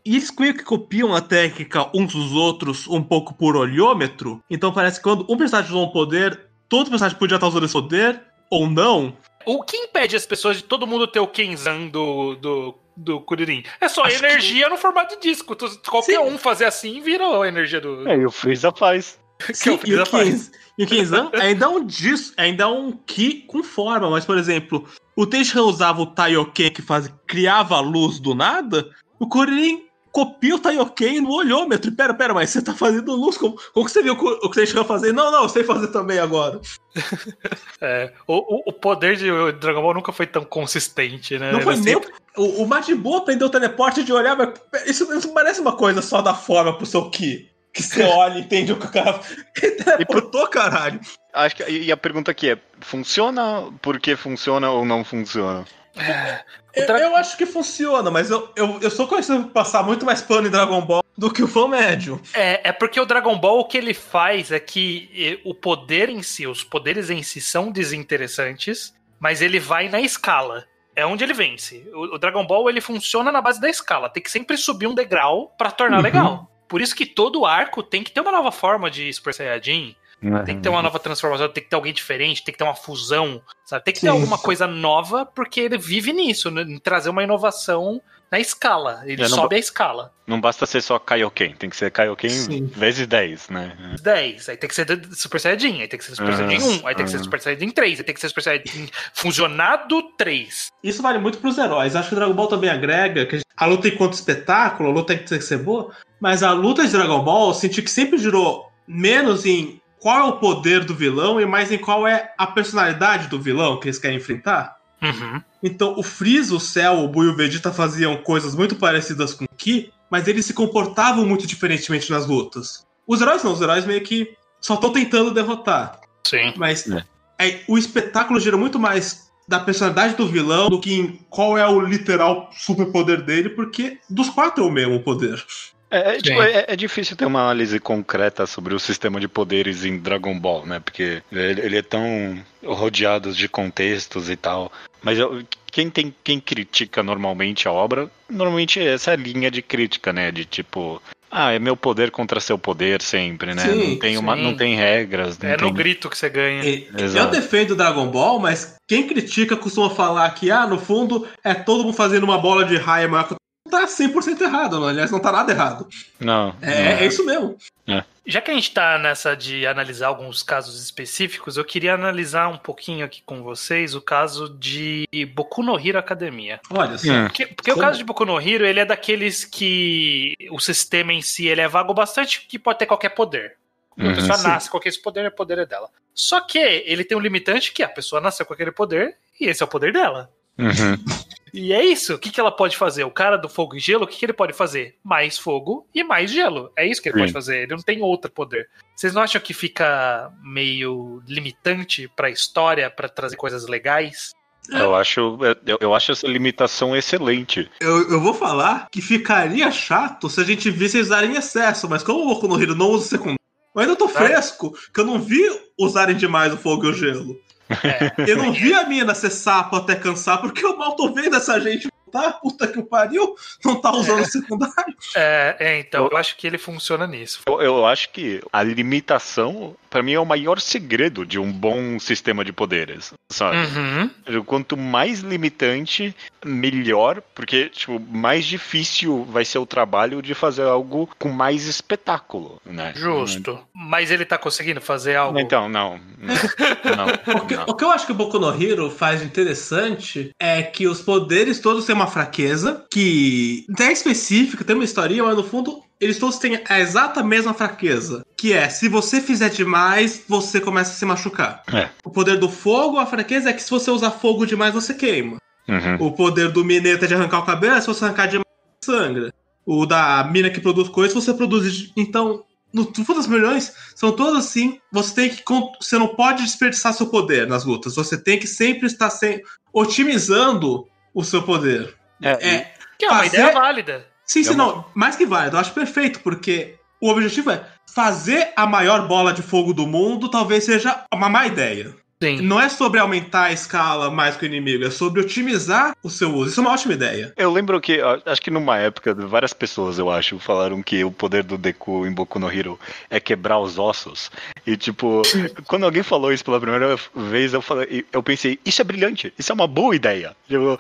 E eles meio que copiam a técnica uns dos outros um pouco por olhômetro. Então parece que quando um personagem usou um poder, todo personagem podia estar usando esse poder, ou não. O que impede as pessoas de todo mundo ter o Kenzan do Kuririn? É só energia no formato de disco. Qualquer um fazer assim vira a energia do... E o Freeza faz. Sim, e o Kenzan ainda é um disco, ainda é um Ki com forma. Mas, por exemplo, o Tenshinhan usava o Taioken, que criava a luz do nada. O Kuririn copia o Taioken no olhômetro. Pera, mas você tá fazendo luz. Como que você viu o que você chegou a fazer? Não, eu sei fazer também agora. O poder de Dragon Ball nunca foi tão consistente, né? Não foi nem... O Majin Buu aprendeu o teleporte de olhar, mas isso parece uma coisa só da forma pro seu Ki. Que você olha e entende o que o cara... Ele teleportou, caralho. Acho que, e a pergunta aqui é, funciona porque funciona ou não funciona? Eu acho que funciona, mas eu sou conhecido por passar muito mais pano em Dragon Ball do que o fã médio. É porque o Dragon Ball, o que ele faz é que o poder em si, os poderes em si são desinteressantes, mas ele vai na escala. É onde ele vence. O Dragon Ball, ele funciona na base da escala. Tem que sempre subir um degrau pra tornar legal. Por isso que todo arco tem que ter uma nova forma de Super Saiyajin. Tem que ter uma nova transformação, tem que ter alguém diferente, tem que ter uma fusão, sabe? Tem que ter alguma coisa nova, porque ele vive nisso, né? Em trazer uma inovação na escala. Ele sobe a escala. Não basta ser só Kaioken, tem que ser Kaioken vezes 10, né? 10, aí tem que ser Super Saiyajin, aí tem que ser Super Saiyajin 1, aí tem que ser Super Saiyajin 3, aí tem que ser Super Saiyajin fusionado 3. Isso vale muito pros heróis. Acho que o Dragon Ball também agrega que a luta enquanto espetáculo, a luta tem que ser boa, mas a luta de Dragon Ball eu senti que sempre girou menos em qual é o poder do vilão e mais em qual é a personalidade do vilão que eles querem enfrentar. Então, o Freeza, o Cell, o Buu e o Vegeta faziam coisas muito parecidas com o Ki, mas eles se comportavam muito diferentemente nas lutas. Os heróis não, os heróis meio que só estão tentando derrotar. Sim. Mas o espetáculo gira muito mais da personalidade do vilão do que em qual é o literal superpoder dele, porque dos 4 é o mesmo poder. É difícil ter uma análise concreta sobre o sistema de poderes em Dragon Ball, né? Porque ele é tão rodeado de contextos e tal. Mas quem critica normalmente a obra, normalmente essa é a linha de crítica, né? De tipo, é meu poder contra seu poder sempre, né? Sim, não tem regras. Não tem... no grito que você ganha. Eu defendo Dragon Ball, mas quem critica costuma falar que, no fundo, é todo mundo fazendo uma bola de raia maior que tá 100% errado, não. Aliás, não tá nada errado. Não. É isso mesmo. Já que a gente tá nessa de analisar alguns casos específicos, eu queria analisar um pouquinho aqui com vocês o caso de Boku no Hero Academia. Olha só. Porque o caso de Boku no Hero, ele é daqueles que o sistema em si ele é vago bastante, que pode ter qualquer poder. A pessoa nasce com aquele poder, o poder é dela. Só que ele tem um limitante que a pessoa nasceu com aquele poder e esse é o poder dela. E é isso. O que ela pode fazer? O cara do fogo e gelo, o que ele pode fazer? Mais fogo e mais gelo. É isso que ele pode fazer. Ele não tem outro poder. Vocês não acham que fica meio limitante pra história, pra trazer coisas legais? Eu acho essa limitação excelente. Eu vou falar que ficaria chato se a gente visse eles usarem em excesso, mas como o Boku no Hero não usa secundário, eu ainda tô fresco, que eu não vi usarem demais o fogo e o gelo. Eu não vi a mina ser sapo até cansar, porque eu mal tô vendo essa gente puta que o pariu, não tá usando o secundário. Então, eu acho que ele funciona nisso. Eu acho que a limitação, pra mim, é o maior segredo de um bom sistema de poderes, sabe? Quanto mais limitante, melhor, porque, tipo, mais difícil vai ser o trabalho de fazer algo com mais espetáculo, né? Justo. Mas ele tá conseguindo fazer algo... Então, não. O que eu acho que o Boku no Hero faz de interessante é que os poderes todos têm uma fraqueza, que é específica, tem uma historinha, mas no fundo eles todos têm a exata mesma fraqueza, que é, se você fizer demais, você começa a se machucar. O poder do fogo, a fraqueza é que se você usar fogo demais, você queima. O poder do mineta é de arrancar o cabelo, se você arrancar demais, sangra. O da mina que produz coisas, você produz... Então, no fundo das milhões, são todos assim, você não pode desperdiçar seu poder nas lutas, você tem que sempre estar otimizando o seu poder. Que é uma ideia válida. Sim, não, mais que válido, eu acho perfeito, porque o objetivo é fazer a maior bola de fogo do mundo, talvez seja uma má ideia. Sim. Não é sobre aumentar a escala mais que o inimigo, é sobre otimizar o seu uso. Isso é uma ótima ideia. Eu lembro que, acho que numa época, várias pessoas, eu acho, falaram que o poder do Deku em Boku no Hero é quebrar os ossos. E, tipo, quando alguém falou isso pela primeira vez, eu pensei, isso é brilhante, isso é uma boa ideia. Tipo,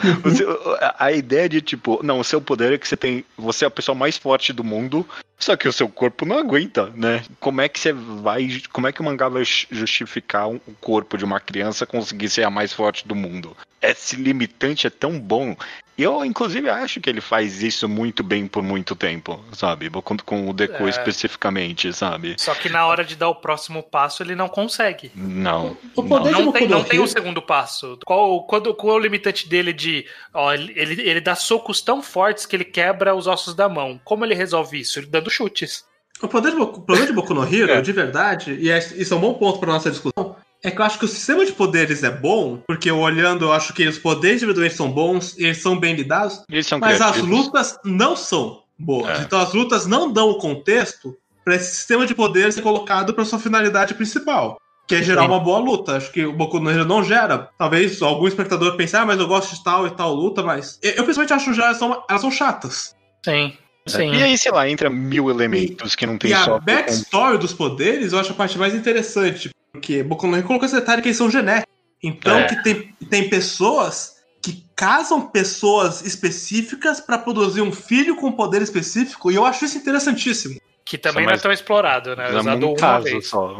a ideia de, tipo, não, o seu poder é que você é a pessoa mais forte do mundo, só que o seu corpo não aguenta, né? Como é que o mangá vai justificar o corpo de uma criança conseguir ser a mais forte do mundo? Esse limitante é tão bom Eu, inclusive, acho que ele faz isso muito bem por muito tempo, sabe? Com o Deku especificamente, sabe? Só que na hora de dar o próximo passo, ele não consegue. Não. O poder de Boku no Não tem Hero- um segundo passo. Qual é o limitante dele de... Ó, ele dá socos tão fortes que ele quebra os ossos da mão. Como ele resolve isso? Ele dando chutes. O poder de Boku no Hero, de verdade, e isso é um bom ponto para nossa discussão, é que eu acho que o sistema de poderes é bom, porque eu acho que os poderes individualmente são bons, eles são bem lidados, Eles são mas criativos. as lutas não são boas. Então as lutas não dão o contexto para esse sistema de poderes ser colocado para sua finalidade principal, que é gerar uma boa luta. Acho que o Boku no Hero não gera. Talvez algum espectador pense, mas eu gosto de tal e tal luta, mas eu pessoalmente acho que elas são chatas. Sim. Sim. E aí, sei lá, entra 1000 elementos que não tem só... E a backstory dos poderes eu acho a parte mais interessante, porque Boku no Hero colocou esse detalhe que eles são genéticos. Então que tem pessoas que casam pessoas específicas pra produzir um filho com poder específico, e eu acho isso interessantíssimo. Que também não é tão explorado, né? Usado uma vez. Só,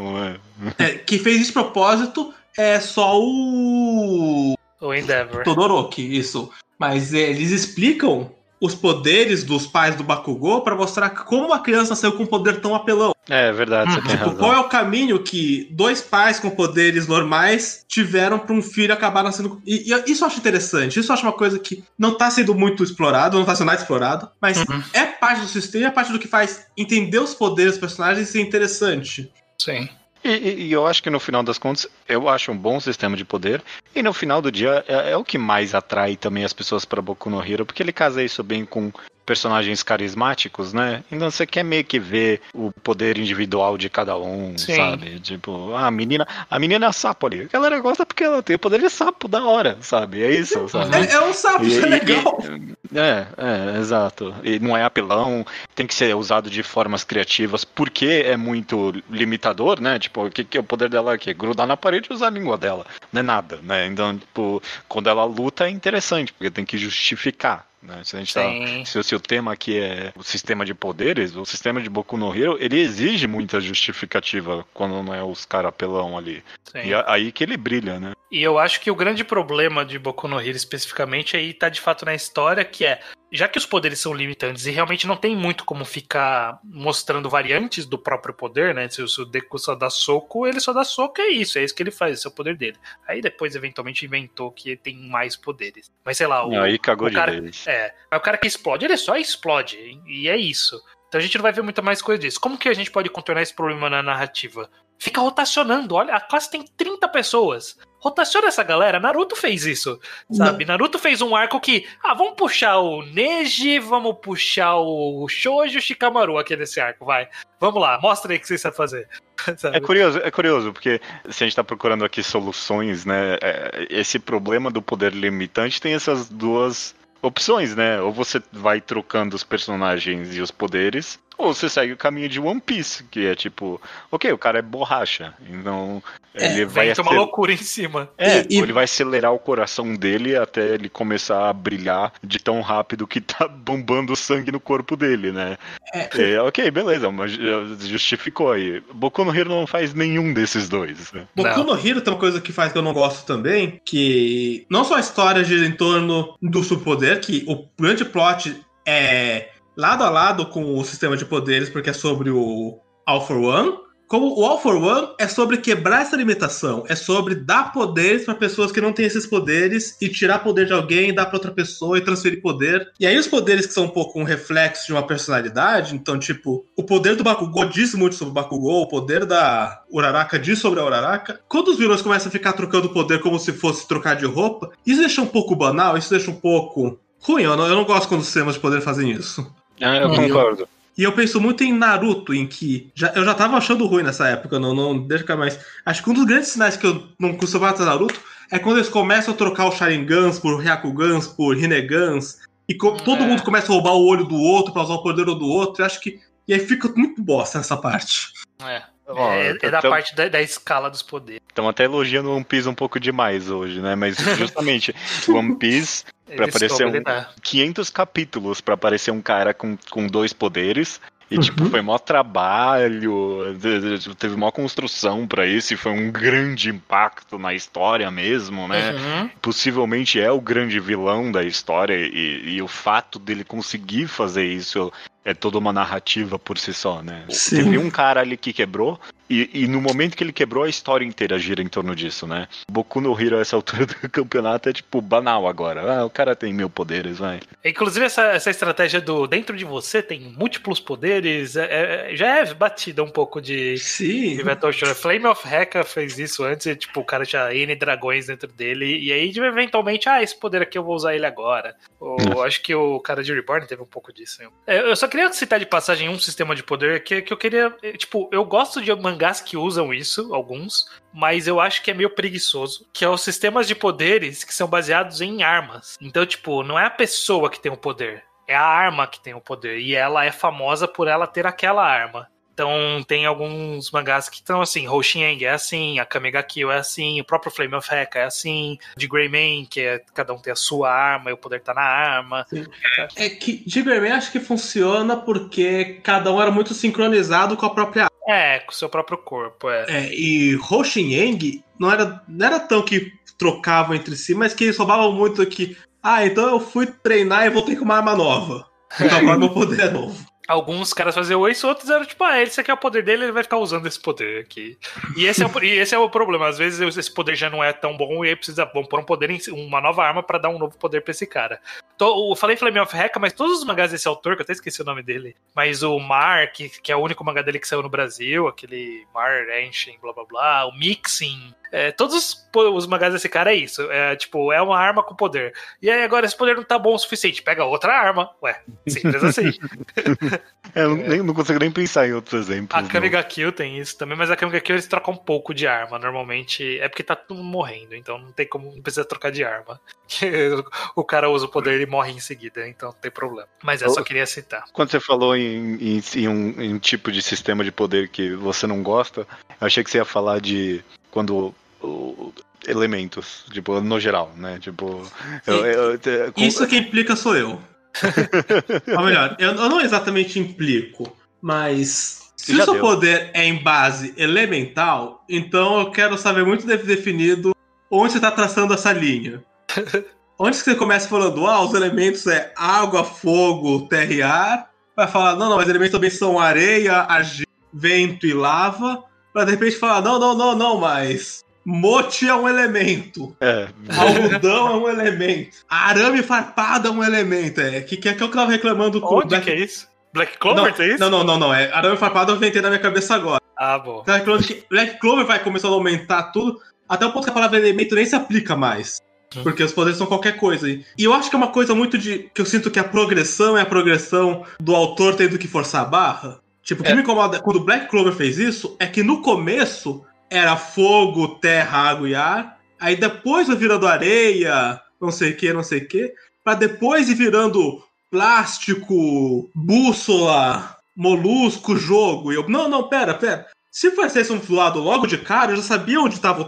Que fez esse propósito é só o Endeavor. Todoroki, isso. Mas eles explicam os poderes dos pais do Bakugou pra mostrar como uma criança saiu com um poder tão apelão. É verdade, você tem razão. Qual é o caminho que dois pais com poderes normais tiveram para um filho acabar nascendo... E isso eu acho interessante. Isso eu acho uma coisa que não tá sendo muito explorado, não tá sendo nada explorado, mas é parte do sistema, é parte do que faz entender os poderes dos personagens e ser interessante. Sim. E eu acho que no final das contas, eu acho um bom sistema de poder. E no final do dia, é o que mais atrai também as pessoas para Boku no Hero, porque ele casa isso bem com personagens carismáticos, né? Então você quer meio que ver o poder individual de cada um, sabe? Tipo, a menina é sapo ali. A galera gosta porque ela tem o poder de sapo, da hora, sabe? É isso, sabe? É um sapo, isso é legal. Exato. E não é apelão, tem que ser usado de formas criativas, porque é muito limitador, né? Tipo, o que é o poder dela aqui? Grudar na parede e usar a língua dela. Não é nada, né? Então, tipo, quando ela luta é interessante, porque tem que justificar. Né? Se, a gente se o tema aqui é o sistema de poderes, o sistema de Boku no Hero, ele exige muita justificativa quando não é os caras apelão ali. Sim. E aí que ele brilha, né? E eu acho que o grande problema de Boku no Hero especificamente aí tá de fato na história, que é, já que os poderes são limitantes e realmente não tem muito como ficar mostrando variantes do próprio poder, né? Se o Deku só dá soco, ele só dá soco, é isso que ele faz, esse é o poder dele. Aí depois, eventualmente, inventou que tem mais poderes. Mas sei lá, aí cagou o cara, de vez. Mas o cara que explode, ele só explode, e é isso. Então a gente não vai ver muita mais coisa disso. Como que a gente pode contornar esse problema na narrativa? Fica rotacionando, olha, a classe tem 30 pessoas. Rotaciona essa galera, Naruto fez isso, sabe? Não. Naruto fez um arco que, vamos puxar o Neji, vamos puxar o Shoujo Shikamaru aqui nesse arco, vai. Vamos lá, mostra aí o que você sabe fazer. Sabe? É curioso, porque se a gente tá procurando aqui soluções, né, esse problema do poder limitante tem essas duas opções, né? Ou você vai trocando os personagens e os poderes, ou você segue o caminho de One Piece, que é tipo, ok, o cara é borracha, então ele vai ter uma loucura em cima. Ele vai acelerar o coração dele até ele começar a brilhar de tão rápido que tá bombando sangue no corpo dele, né? Ok, beleza, mas justificou aí. Boku no Hero não faz nenhum desses dois. Né? Boku no Hero tem uma coisa que faz que eu não gosto também, que não só a história gira em torno do superpoder, que o grande plot é lado a lado com o sistema de poderes, porque é sobre o All for One, como o All for One é sobre quebrar essa limitação, é sobre dar poderes para pessoas que não têm esses poderes e tirar poder de alguém, dar para outra pessoa e transferir poder. E aí os poderes que são um pouco um reflexo de uma personalidade, então tipo, o poder do Bakugou diz muito sobre o Bakugou, o poder da Uraraka diz sobre a Uraraka. Quando os vilões começam a ficar trocando poder como se fosse trocar de roupa, isso deixa um pouco banal, isso deixa um pouco ruim. Eu não gosto quando os sistemas de poder fazem isso. Eu concordo. E eu penso muito em Naruto, em que eu já tava achando ruim nessa época, não deixa mais. Acho que um dos grandes sinais que eu não costumava ter Naruto é quando eles começam a trocar os Sharingans por Ryakugans, por Rinegans, e todo mundo começa a roubar o olho do outro pra usar o poder do outro. Eu acho que. E aí fica muito bosta nessa parte. É da parte da escala dos poderes. Estamos até elogiando o One Piece um pouco demais hoje, né? Mas justamente o One Piece, pra aparecer 500 capítulos pra aparecer um cara com 2 poderes, E, tipo, foi maior trabalho, teve maior construção pra isso, e foi um grande impacto na história mesmo, né? Possivelmente é o grande vilão da história, e o fato dele conseguir fazer isso é toda uma narrativa por si só, né? Sim. Teve um cara ali que quebrou, e no momento que ele quebrou, a história inteira gira em torno disso, né? Boku no Hero, a essa altura do campeonato, é tipo banal agora. O cara tem 1000 poderes, vai. Inclusive, essa estratégia do dentro de você tem múltiplos poderes, já é batida um pouco de Battle Shonen. Flame of Heka fez isso antes, e, tipo, o cara tinha N dragões dentro dele, e aí, eventualmente, esse poder aqui eu vou usar ele agora. Acho que o cara de Reborn teve um pouco disso. Eu só queria citar de passagem um sistema de poder que eu queria... Tipo, eu gosto de mangás que usam isso, alguns, mas eu acho que é meio preguiçoso, que é os sistemas de poderes que são baseados em armas. Então, tipo, não é a pessoa que tem o poder, é a arma que tem o poder, e ela é famosa por ela ter aquela arma. Então tem alguns mangás que estão assim, Hoshieng é assim, a Kame ga Kill é assim, o próprio Flame of Heka é assim, de Greymane, que é cada um tem a sua arma e o poder tá na arma. Sim. É que de Greymane acho que funciona porque cada um era muito sincronizado com a própria arma. Com o seu próprio corpo, e Hoshieng não era tão que trocavam entre si, mas que eles roubavam muito que então eu fui treinar e voltei com uma arma nova. Então agora meu poder é novo. Alguns caras faziam isso, outros eram tipo, esse aqui é o poder dele, ele vai ficar usando esse poder aqui. E esse é o problema. Às vezes esse poder já não é tão bom e aí vão pôr uma nova arma pra dar um novo poder pra esse cara. Então, eu falei Flame of Heka, mas todos os mangás desse autor, que eu até esqueci o nome dele, mas o Mar, que é o único mangá dele que saiu no Brasil, aquele Mar Enshin, blá blá blá, o Mixing, todos os mangás desse cara é isso. É uma arma com poder. E aí agora esse poder não tá bom o suficiente. Pega outra arma. Simples assim. Eu não consigo nem pensar em outros exemplos. A Kame ga Kill tem isso também, mas a Kame ga Kill eles trocam um pouco de arma. Normalmente é porque tá todo mundo morrendo, então não tem como, não precisa trocar de arma. O cara usa o poder e morre em seguida, então não tem problema. Mas eu só queria citar. Quando você falou em um tipo de sistema de poder que você não gosta, eu achei que você ia falar de quando elementos, tipo, no geral, né? Tipo, isso que implica sou eu. Ou melhor, eu não exatamente implico, mas se o seu poder é em base elemental, então eu quero saber muito definido onde você está traçando essa linha. Onde você começa falando, os elementos é água, fogo, terra e ar, vai falar, não, mas elementos também são areia, argila, vento e lava, pra de repente falar, não, mas mote é um elemento. Algodão é um elemento. Arame farpado é um elemento. Que é o que eu tava reclamando com o que é isso? Black Clover tem isso? Não. Arame farpado eu inventei na minha cabeça agora. Bom. Tava reclamando que Black Clover vai começar a aumentar tudo, até o ponto que a palavra elemento nem se aplica mais. Porque os poderes são qualquer coisa. E eu acho que é uma coisa muito que eu sinto que a progressão é a progressão do autor tendo que forçar a barra. Tipo, o que me incomoda quando o Black Clover fez isso é que no começo era fogo, terra, água e ar. Aí depois vai virando areia, não sei o que, pra depois ir virando plástico, bússola, molusco, jogo. E eu, não, pera. Se fosse um lado logo de cara, eu já sabia onde tava o...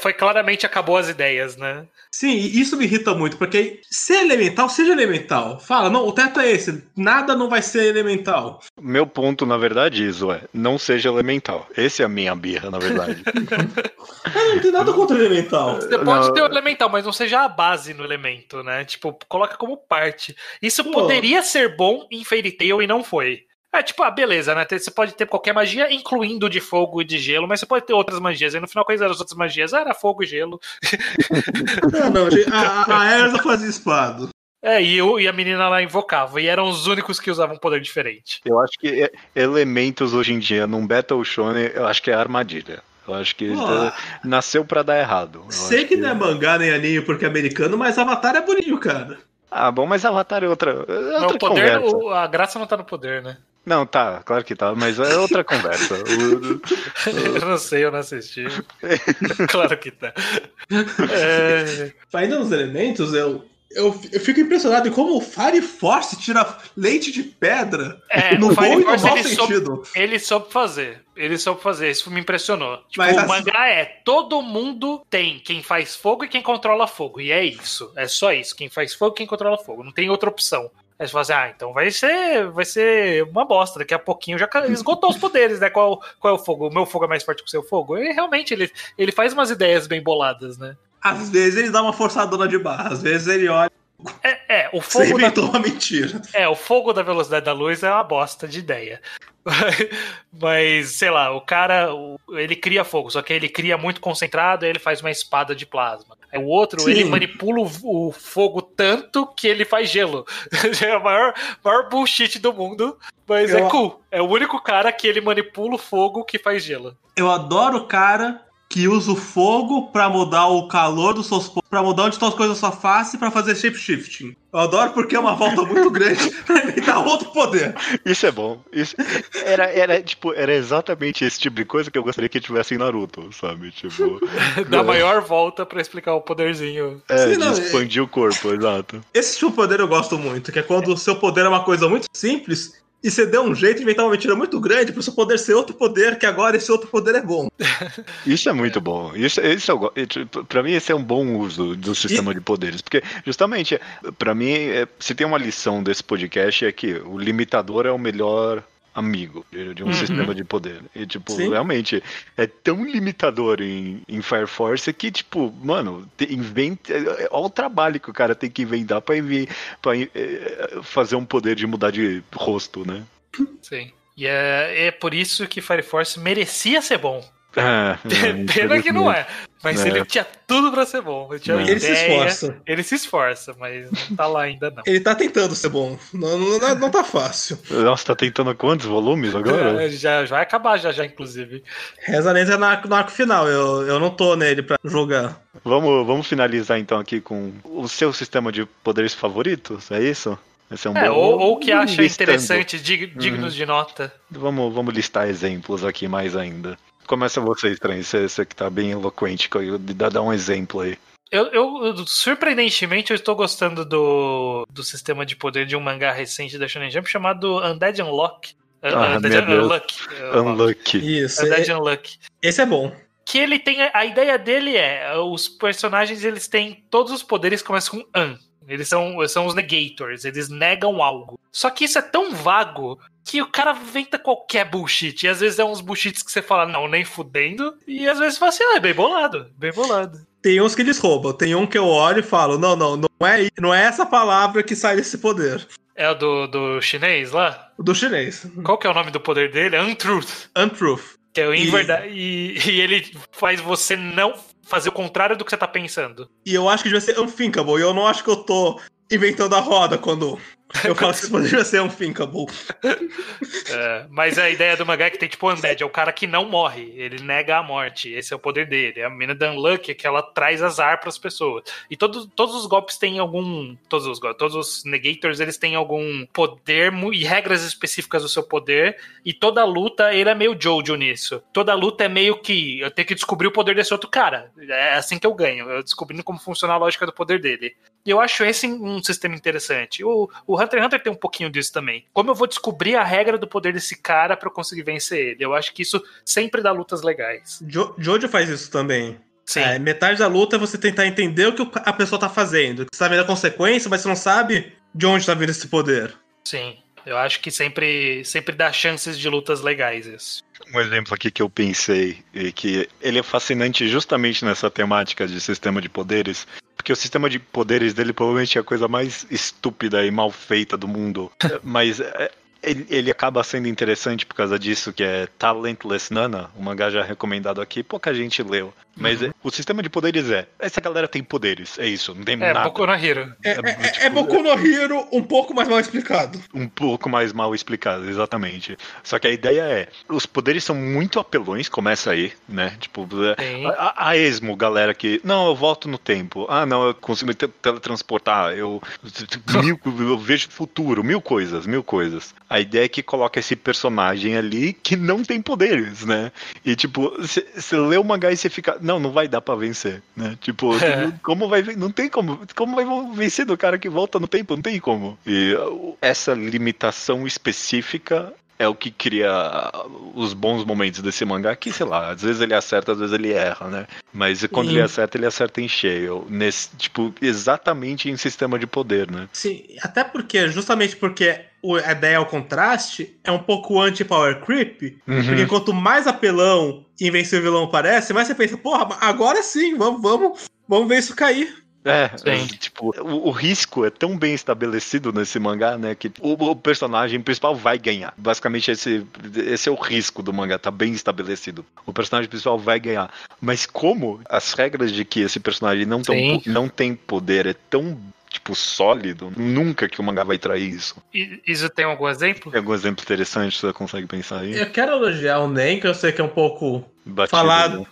Foi claramente acabou as ideias, né? Sim, e isso me irrita muito, porque se é elemental, seja elemental. Fala, não, o teto é esse, nada não vai ser elemental. Meu ponto, na verdade, Iso, não seja elemental. Essa é a minha birra, na verdade. Não tem nada contra elemental. Você pode ter o elemental, mas não seja a base no elemento, né? Tipo, coloca como parte. Isso poderia ser bom em Fairy Tail e não foi. Beleza, né? Você pode ter qualquer magia, incluindo de fogo e de gelo, mas você pode ter outras magias. Aí no final, quais eram as outras magias? Era fogo e gelo. A Erza fazia espada. E a menina lá invocava. E eram os únicos que usavam um poder diferente. Eu acho que elementos hoje em dia, num Battle Shonen, eu acho que é armadilha. Eu acho que nasceu pra dar errado. Sei que não é mangá nem anime porque é americano, mas Avatar é bonito, cara. Bom, mas Avatar é outra o poder, conversa. A graça não tá no poder, né? Não, tá, claro que tá, mas é outra conversa. Eu não sei, eu não assisti. Claro que tá. Ainda nos elementos, Eu fico impressionado em como o Fire Force tira leite de pedra no bom e no mau sentido. Ele soube fazer. Isso me impressionou. Tipo, mas, o mangá todo mundo tem quem faz fogo e quem controla fogo. E é isso. É só isso. Quem faz fogo e quem controla fogo. Não tem outra opção. Aí você fala assim, então vai ser uma bosta. Daqui a pouquinho já esgotou os poderes, né? Qual é o fogo? O meu fogo é mais forte que o seu fogo? E realmente, ele faz umas ideias bem boladas, né? Às vezes ele dá uma forçadona de barra, às vezes ele olha. O fogo. Você inventou uma mentira. O fogo da velocidade da luz é uma bosta de ideia. Mas, sei lá, o cara, ele cria fogo, só que ele cria muito concentrado e ele faz uma espada de plasma. Aí o outro, Sim. Ele manipula o fogo tanto que ele faz gelo. É o maior bullshit do mundo, mas é cool. É o único cara que ele manipula o fogo que faz gelo. Eu adoro o cara que usa o fogo pra mudar o calor dos seus pontos, pra mudar onde estão as coisas da sua face pra fazer shapeshifting. Eu adoro porque é uma volta muito grande pra inventar outro poder. Isso é bom. Isso era exatamente esse tipo de coisa que eu gostaria que tivesse em Naruto, sabe? Tipo, da maior volta pra explicar o poderzinho. Expandir o corpo, exato. Esse tipo de poder eu gosto muito, que é quando o seu poder é uma coisa muito simples e você deu um jeito de inventar uma mentira muito grande pro seu poder ser outro poder, que agora esse outro poder é bom. Isso é muito bom. Pra mim, esse é um bom uso do sistema de poderes. Porque, justamente, pra mim, se tem uma lição desse podcast, é que o limitador é o melhor amigo de um sistema de poder. E, tipo, Sim. Realmente, é tão limitador em Fire Force que, tipo, mano, olha o trabalho que o cara tem que inventar pra fazer um poder de mudar de rosto, né? Sim. E é por isso que Fire Force merecia ser bom. Pena que não é. Mas ele tinha tudo pra ser bom. Ele se esforça. Ele se esforça, mas não tá lá ainda, não. Ele tá tentando ser bom. Não tá fácil. Nossa, tá tentando quantos volumes agora? Já vai acabar já, inclusive. Reza lenta no arco final. Eu não tô nele pra jogar. Vamos finalizar então aqui com o seu sistema de poderes favoritos, é isso? Esse é um bom... ou que acha interessante, dignos de nota. Vamos listar exemplos aqui mais ainda. Começa você, Estranho, você que tá bem eloquente, dá um exemplo aí. Eu surpreendentemente, eu estou gostando do sistema de poder de um mangá recente da Shonen Jump chamado Undead Unluck. Unlucky. Isso. Undead Unluck. Esse é bom. Que ele tem... A ideia dele os personagens, eles têm... Todos os poderes começam com un. Eles são os negators, eles negam algo. Só que isso é tão vago que o cara inventa qualquer bullshit. E às vezes é uns bullshits que você fala, não, nem fudendo. E às vezes você fala assim, é bem bolado, bem bolado. Tem uns que eles roubam. Tem um que eu olho e falo, não é essa palavra que sai desse poder. É o do chinês lá? Do chinês. Qual que é o nome do poder dele? Untruth. Que é e ele faz você não fazer o contrário do que você tá pensando. E eu acho que devia ser unthinkable. E eu não acho que eu tô inventando a roda quando eu falo que isso poderia ser unthinkable. Mas a ideia do mangá é que tem tipo Undead, é o cara que não morre, ele nega a morte, esse é o poder dele. A mina da Unlucky é que ela traz azar pras pessoas. E todos os golpes têm algum... Todos os negators, eles têm algum poder e regras específicas do seu poder. E toda luta, ele é meio Jojo nisso. Toda luta é meio que eu tenho que descobrir o poder desse outro cara. É assim que eu ganho, eu descobrindo como funciona a lógica do poder dele. E eu acho esse um sistema interessante. O Hunter x Hunter tem um pouquinho disso também. Como eu vou descobrir a regra do poder desse cara pra eu conseguir vencer ele? Eu acho que isso sempre dá lutas legais. Jojo faz isso também. Sim. Metade da luta é você tentar entender o que a pessoa tá fazendo. Você sabe da consequência, mas você não sabe de onde tá vindo esse poder. Sim. Eu acho que sempre dá chances de lutas legais isso. Um exemplo aqui que eu pensei, e que ele é fascinante justamente nessa temática de sistema de poderes, porque o sistema de poderes dele provavelmente é a coisa mais estúpida e mal feita do mundo, mas ele acaba sendo interessante por causa disso, que é Talentless Nana, um mangá já recomendado aqui, pouca gente leu. Mas o sistema de poderes essa galera tem poderes, é isso, não tem nada. Boku no Hero. É Boku no Hero um pouco mais mal explicado. Um pouco mais mal explicado, exatamente. Só que a ideia os poderes são muito apelões, começa aí, né? Tipo, a esmo, galera que, não, eu volto no tempo. Ah, não, eu consigo me teletransportar, eu vejo o futuro, mil coisas. A ideia é que coloca esse personagem ali que não tem poderes, né? E tipo, você lê o mangá e você fica, não vai dar pra vencer, né? Tipo, como vai, não tem como vai vencer do cara que volta no tempo, não tem como. E essa limitação específica é o que cria os bons momentos desse mangá, que, sei lá, às vezes ele acerta, às vezes ele erra, né? Mas quando ele acerta em cheio. Tipo, exatamente em sistema de poder, né? Sim, até porque, justamente porque a ideia é o contraste, é um pouco anti-power creep, porque quanto mais apelão e invencível o vilão parece, mais você pensa, porra, agora sim, vamos ver isso cair. Tipo, o risco é tão bem estabelecido nesse mangá, né, que o personagem principal vai ganhar. Basicamente esse é o risco do mangá, tá bem estabelecido. O personagem principal vai ganhar. Mas como as regras de que esse personagem não tem poder é tão, tipo, sólido, nunca que o mangá vai trair isso. Isso tem algum exemplo? Tem algum exemplo interessante que você consegue pensar aí? Eu quero elogiar o Nen, que eu sei que é um pouco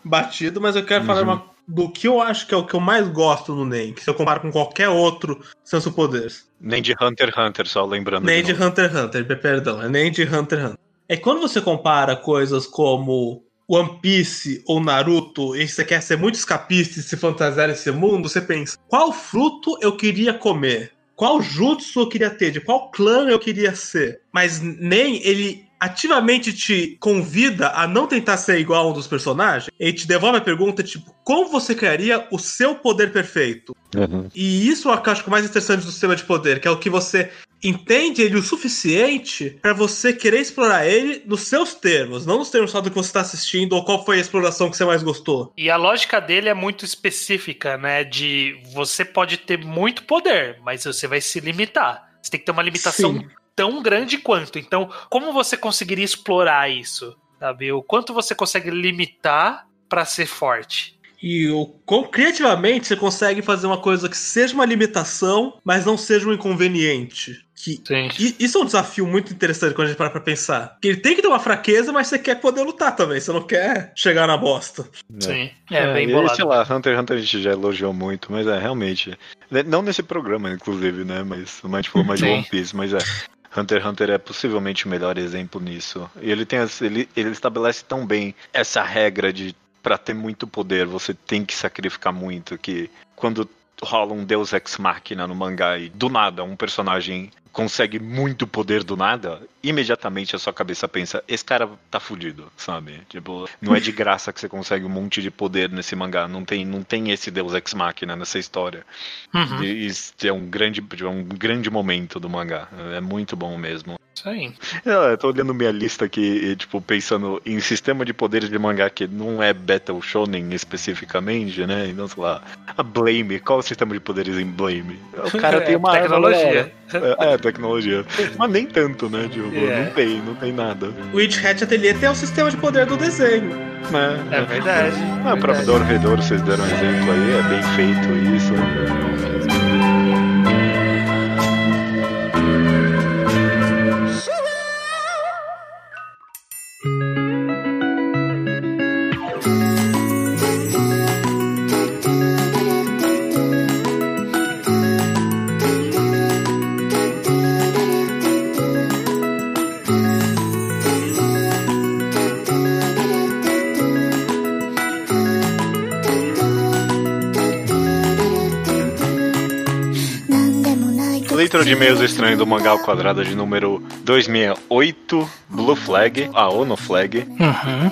batido, mas eu quero falar do que eu acho que é o que eu mais gosto no Nen, que se eu comparo com qualquer outro Sensu Poderes. Nem de Hunter x Hunter, só lembrando. Nem de Hunter x Hunter, perdão, é nem de Hunter x Hunter. É quando você compara coisas como One Piece ou Naruto e você quer ser muito escapista e se fantasiar nesse mundo, você pensa, qual fruto eu queria comer? Qual jutsu eu queria ter? De qual clã eu queria ser? Mas nem ele ativamente te convida a não tentar ser igual a um dos personagens. Ele te devolve a pergunta, tipo, como você criaria o seu poder perfeito? E isso eu acho que é o mais interessante do sistema de poder, que é o que você entende ele o suficiente pra você querer explorar ele nos seus termos, não nos termos só do que você tá assistindo ou qual foi a exploração que você mais gostou. E a lógica dele é muito específica, né? De você pode ter muito poder, mas você vai se limitar. Você tem que ter uma limitação tão grande quanto. Então, como você conseguiria explorar isso? Sabe? O quanto você consegue limitar pra ser forte? E criativamente você consegue fazer uma coisa que seja uma limitação, mas não seja um inconveniente. Isso é um desafio muito interessante quando a gente para pra pensar. Que ele tem que ter uma fraqueza, mas você quer poder lutar também. Você não quer chegar na bosta. Sim, bem bolado. Sei lá, Hunter x Hunter a gente já elogiou muito, mas realmente. Não nesse programa, inclusive, né? Mas a gente falou mais de One Piece, mas Hunter x Hunter é possivelmente o melhor exemplo nisso. E ele estabelece tão bem essa regra de pra ter muito poder, você tem que sacrificar muito, que quando rola um Deus Ex Machina no mangá e do nada um personagem consegue muito poder do nada, imediatamente a sua cabeça pensa, esse cara tá fudido, sabe? Tipo, não é de graça que você consegue um monte de poder nesse mangá, não tem esse Deus Ex Machina nessa história. Isso é um grande momento do mangá, é muito bom mesmo. Isso aí. Eu tô olhando minha lista aqui e, tipo, pensando em sistema de poderes de mangá que não é Battle Shonen especificamente, né? Então, sei lá, a Blame, qual é o sistema de poderes em Blame? O cara tem uma tecnologia. Tecnologia. Mas nem tanto, né? Tipo, não tem nada. O Witch Hat Atelier tem o sistema de poder do desenho. É verdade. O próprio Dorvedor, vocês deram um exemplo aí, é bem feito isso. Leitura de e-mails estranhos do Mangá ao Quadrado de número 268, Blue Flag, a ONU Flag.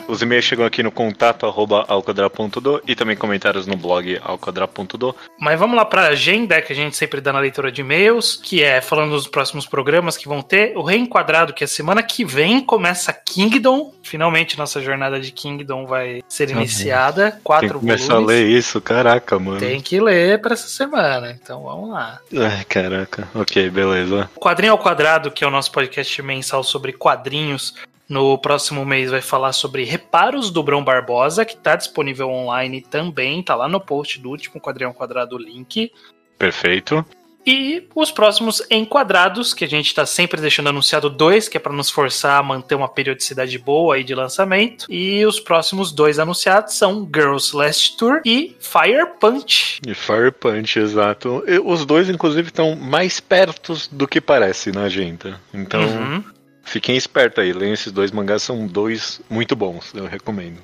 Os e-mails chegam aqui no contato@alquadrado.do e também comentários no blog alquadrado.do. Mas vamos lá pra agenda que a gente sempre dá na leitura de e-mails, que é falando dos próximos programas que vão ter. O Reenquadrado, que é semana que vem começa Kingdom. Finalmente nossa jornada de Kingdom vai ser iniciada. 4 volumes. Tem que começar a ler isso, caraca, mano. Tem que ler pra essa semana, então vamos lá. Ai, caraca. Ok, beleza. O Quadrinho ao Quadrado, que é o nosso podcast mensal sobre quadrinhos, no próximo mês vai falar sobre Reparos do Brão Barbosa, que tá disponível online também, tá lá no post do último Quadrinho ao Quadrado o link. Perfeito. E os próximos enquadrados, que a gente tá sempre deixando anunciado 2, que é para nos forçar a manter uma periodicidade boa aí de lançamento. E os próximos 2 anunciados são Girls Last Tour e Fire Punch. E Fire Punch, exato. Os dois, inclusive, estão mais perto do que parece na agenda. Então, fiquem espertos aí, leiam esses 2 mangás, são 2 muito bons, eu recomendo.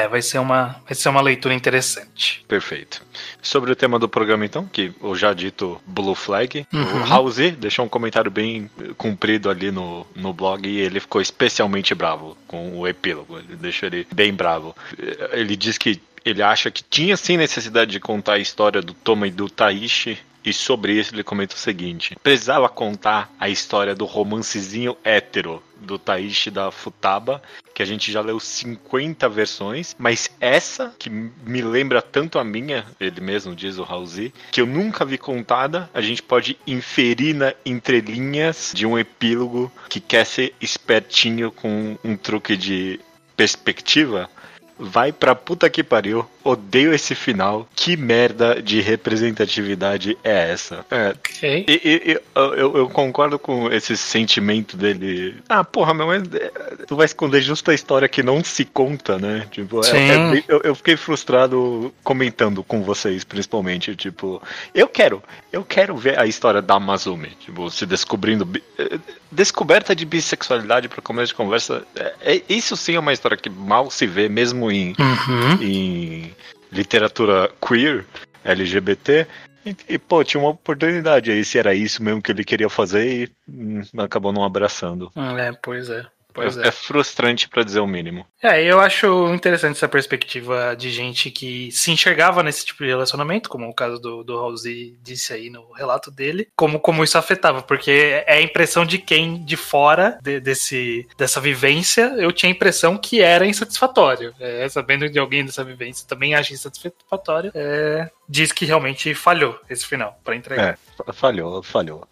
Vai ser uma leitura interessante. Perfeito. Sobre o tema do programa, então, que o já dito Blue Flag, o House deixou um comentário bem comprido ali no blog e ele ficou especialmente bravo com o epílogo. Ele deixou ele bem bravo. Ele diz que ele acha que tinha sim necessidade de contar a história do Toma e do Taishi. E sobre isso ele comenta o seguinte: precisava contar a história do romancezinho hétero do Taishi da Futaba, que a gente já leu 50 versões, mas essa, que me lembra tanto a minha, ele mesmo diz, o Halsey, que eu nunca vi contada, a gente pode inferir na entrelinhas de um epílogo que quer ser espertinho com um truque de perspectiva. Vai pra puta que pariu, odeio esse final, que merda de representatividade é essa? Ok. Eu concordo com esse sentimento dele. Porra, mas tu vai esconder justo a história que não se conta, né? Tipo, eu fiquei frustrado comentando com vocês, principalmente, tipo, eu quero ver a história da Amazumi, tipo, se descobrindo, descoberta de bissexualidade para começo de conversa, isso sim é uma história que mal se vê, mesmo em literatura queer, LGBT, e pô, tinha uma oportunidade aí, se era isso mesmo que ele queria fazer e acabou não abraçando. Pois é. É frustrante pra dizer o mínimo. Eu acho interessante essa perspectiva de gente que se enxergava nesse tipo de relacionamento, como o caso do Halsey disse aí no relato dele, como isso afetava, porque é a impressão de quem de fora dessa vivência, eu tinha a impressão que era insatisfatório. Sabendo de alguém dessa vivência também acha insatisfatório, diz que realmente falhou esse final pra entregar. Falhou.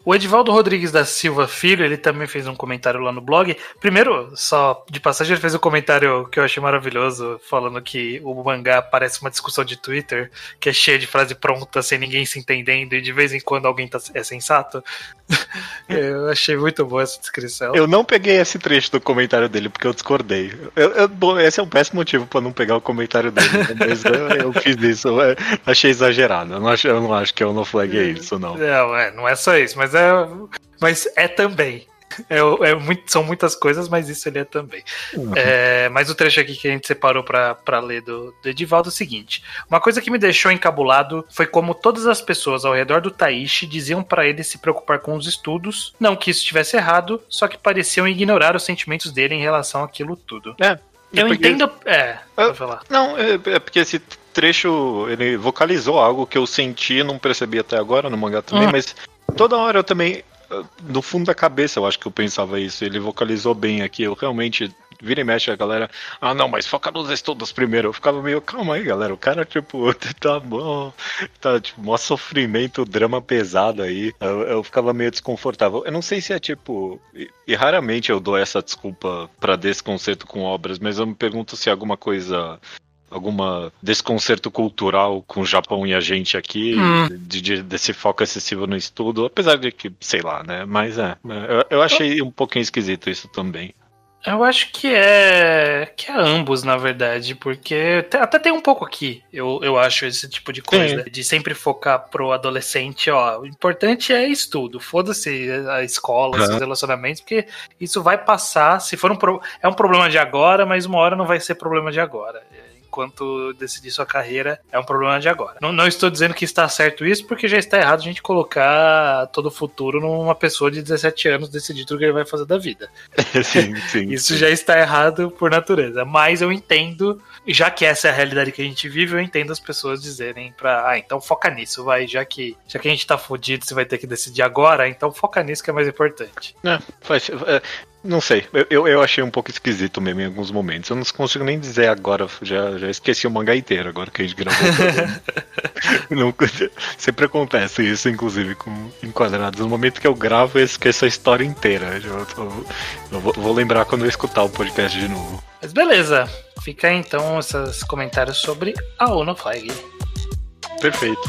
O Edivaldo Rodrigues da Silva Filho, ele também fez um comentário lá no blog. Primeiro, só de passagem, ele fez um comentário que eu achei maravilhoso, falando que o mangá parece uma discussão de Twitter, que é cheia de frase pronta, sem ninguém se entendendo, e de vez em quando alguém é sensato. Eu achei muito boa essa descrição. Eu não peguei esse trecho do comentário dele, porque eu discordei. Bom, esse é um péssimo motivo pra não pegar o comentário dele, mas eu fiz isso, achei exagerado. Eu não acho que eu não flaguei isso, não. Não é só isso, mas é também. São muitas coisas, mas isso ele é também. Mas o trecho aqui que a gente separou pra ler do Edivaldo é o seguinte: uma coisa que me deixou encabulado foi como todas as pessoas ao redor do Taishi diziam pra ele se preocupar com os estudos, não que isso estivesse errado, só que pareciam ignorar os sentimentos dele em relação àquilo tudo. Eu entendo. Pode falar. Não, é porque esse trecho ele vocalizou algo que eu senti e não percebi até agora no mangá também, mas toda hora eu também, no fundo da cabeça, eu acho que eu pensava isso. Ele vocalizou bem aqui. Eu realmente vira e mexe a galera. Não, mas foca nos estudos primeiro. Eu ficava meio, calma aí, galera. O cara, tipo, tá bom. Tá, tipo, mó sofrimento, drama pesado aí. Eu ficava meio desconfortável. Eu não sei se é tipo. E raramente eu dou essa desculpa pra desconcerto com obras, mas eu me pergunto se é alguma coisa. Alguma desconcerto cultural com o Japão e a gente aqui, desse foco excessivo no estudo, apesar de que, sei lá, né? Mas eu achei um pouquinho esquisito isso também. Eu acho que é ambos, na verdade, porque até tem um pouco aqui, eu acho, esse tipo de coisa, de sempre focar pro adolescente, o importante é estudo, foda-se a escola, esses relacionamentos, porque isso vai passar, se for é um problema de agora, mas uma hora não vai ser problema de agora. Enquanto decidir sua carreira, é um problema de agora. Não estou dizendo que está certo isso, porque já está errado a gente colocar todo o futuro numa pessoa de 17 anos decidir tudo que ele vai fazer da vida. Sim. Isso já está errado por natureza. Mas eu entendo, já que essa é a realidade que a gente vive, eu entendo as pessoas dizerem então foca nisso, vai, já que a gente tá fudido, você vai ter que decidir agora, então foca nisso que é mais importante. Não sei, eu achei um pouco esquisito mesmo em alguns momentos. Eu não consigo nem dizer agora, já esqueci o mangá inteiro agora que a gente gravou. Sempre acontece isso, inclusive, com Enquadrados. No momento que eu gravo, eu esqueço a história inteira. Eu vou lembrar quando eu escutar o podcast de novo. Mas beleza, fica aí então esses comentários sobre a Ono Flag. Perfeito.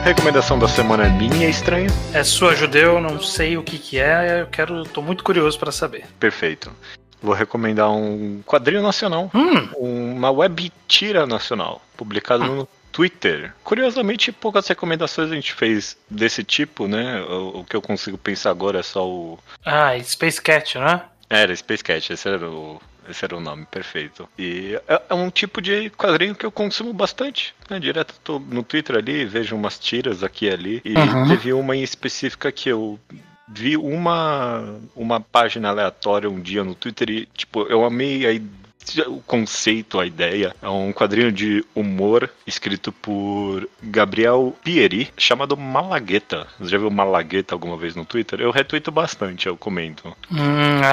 recomendação da semana é minha, estranho. É sua, judeu, não sei o que é, tô muito curioso para saber. Perfeito. Vou recomendar um quadrinho nacional, uma web tira nacional, publicado no Twitter. Curiosamente, poucas recomendações a gente fez desse tipo, né? O que eu consigo pensar agora é só o... Space Cat, né? Era Space Cat, esse era o nome, perfeito. E é um tipo de quadrinho que eu consumo bastante, né? Direto tô no Twitter ali, vejo umas tiras aqui e ali. E teve uma em específica que eu vi uma página aleatória um dia no Twitter e, tipo, eu amei o conceito, a ideia. É um quadrinho de humor escrito por Gabriel Pieri, chamado Malagueta. Você já viu Malagueta alguma vez no Twitter? Eu retuito bastante, eu comento.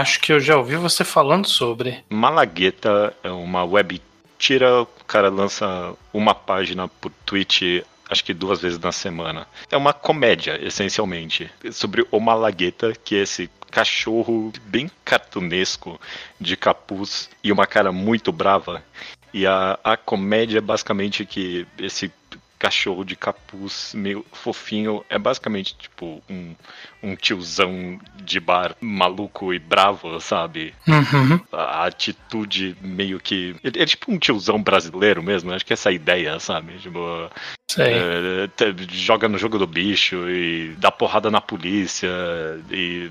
Acho que eu já ouvi você falando sobre. Malagueta é uma web tira, o cara lança uma página por tweet, acho que 2 vezes na semana. É uma comédia, essencialmente, sobre o Malagueta, que é esse cachorro bem cartunesco, de capuz e uma cara muito brava. E a comédia é basicamente que esse cachorro de capuz meio fofinho é basicamente tipo um tiozão de bar maluco e bravo, sabe? A atitude meio que... Ele é tipo um tiozão brasileiro mesmo, acho que essa é a ideia, sabe? Tipo, joga no jogo do bicho e dá porrada na polícia e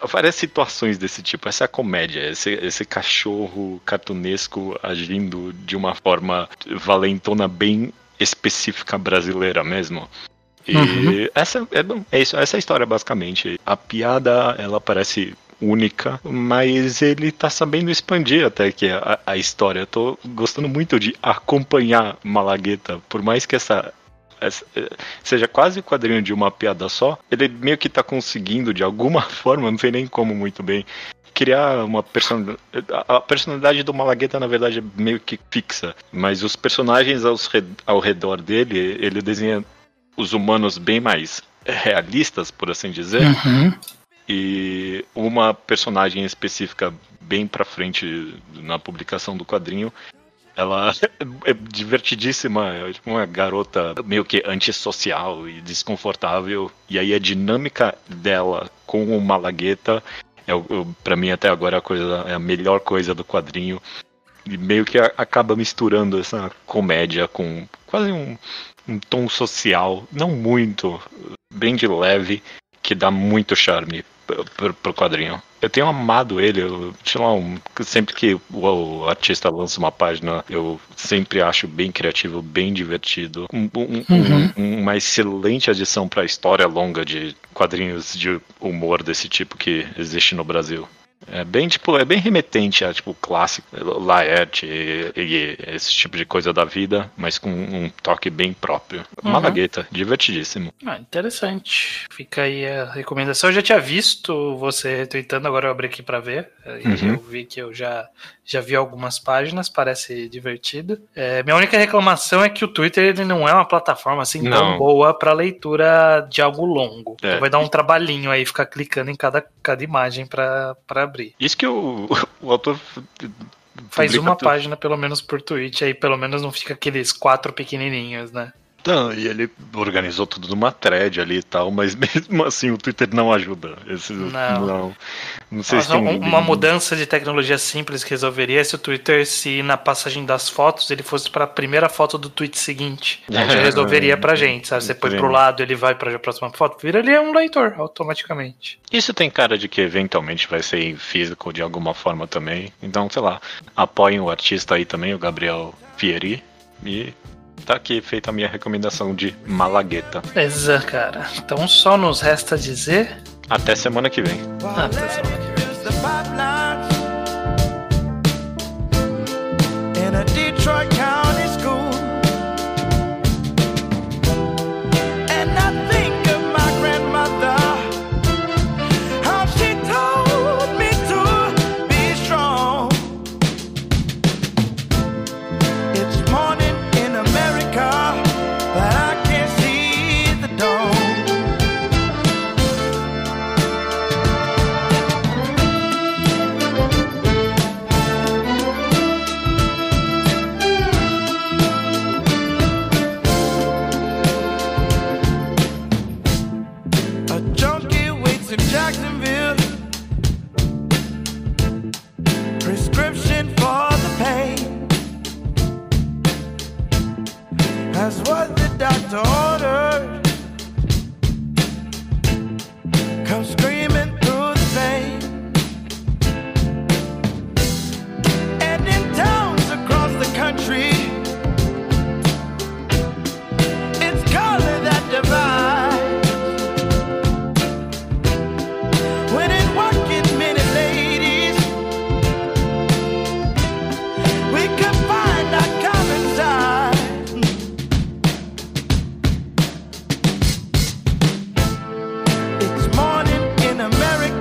várias situações desse tipo. Essa é a comédia, esse cachorro cartunesco agindo de uma forma valentona bem específica brasileira mesmo. E essa é a história basicamente. A piada, ela parece única, mas ele tá sabendo expandir até que a história. Eu tô gostando muito de acompanhar Malagueta, por mais que essa seja quase o quadrinho de uma piada só, ele meio que tá conseguindo de alguma forma, não sei nem como muito bem, criar uma personalidade. A personalidade do Malagueta, na verdade, é meio que fixa, mas os personagens ao redor dele, ele desenha os humanos bem mais realistas, por assim dizer. E uma personagem específica bem pra frente na publicação do quadrinho, ela é divertidíssima, é tipo uma garota meio que antissocial e desconfortável, e aí a dinâmica dela com o Malagueta pra mim até agora é a melhor coisa do quadrinho, e meio que acaba misturando essa comédia com quase um tom social, não muito, bem de leve, que dá muito charme pro quadrinho. Eu tenho amado ele, sei lá, sempre que o artista lança uma página, eu sempre acho bem criativo, bem divertido. Uma excelente adição para a história longa de quadrinhos de humor desse tipo que existe no Brasil. É bem remetente a tipo clássico, Laerte e esse tipo de coisa da vida, mas com um toque bem próprio. Malagueta, divertidíssimo. Interessante. Fica aí a recomendação. Eu já tinha visto você tweetando, agora eu abri aqui pra ver. Eu vi que eu já vi algumas páginas, parece divertido. Minha única reclamação é que o Twitter ele não é uma plataforma assim tão boa pra leitura de algo longo. Então vai dar um trabalhinho aí ficar clicando em cada imagem pra abrir. Isso que o autor faz uma página pelo menos por tweet, aí pelo menos não fica aqueles 4 pequenininhos, né? Não, e ele organizou tudo numa thread ali e tal, mas mesmo assim o Twitter não ajuda. Não sei se tem uma mudança de tecnologia simples que resolveria se o Twitter, se na passagem das fotos ele fosse para a primeira foto do tweet seguinte. Já resolveria pra gente, sabe? Você põe pro lado, ele vai para a próxima foto, vira ali um leitor automaticamente. Isso tem cara de que eventualmente vai ser em físico de alguma forma também. Então, sei lá, apoiem o artista aí também, o Gabriel Pieri, e tá aqui feita a minha recomendação de Malagueta. Beleza, cara. Então só nos resta dizer... Até semana que vem. Até semana que vem.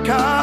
か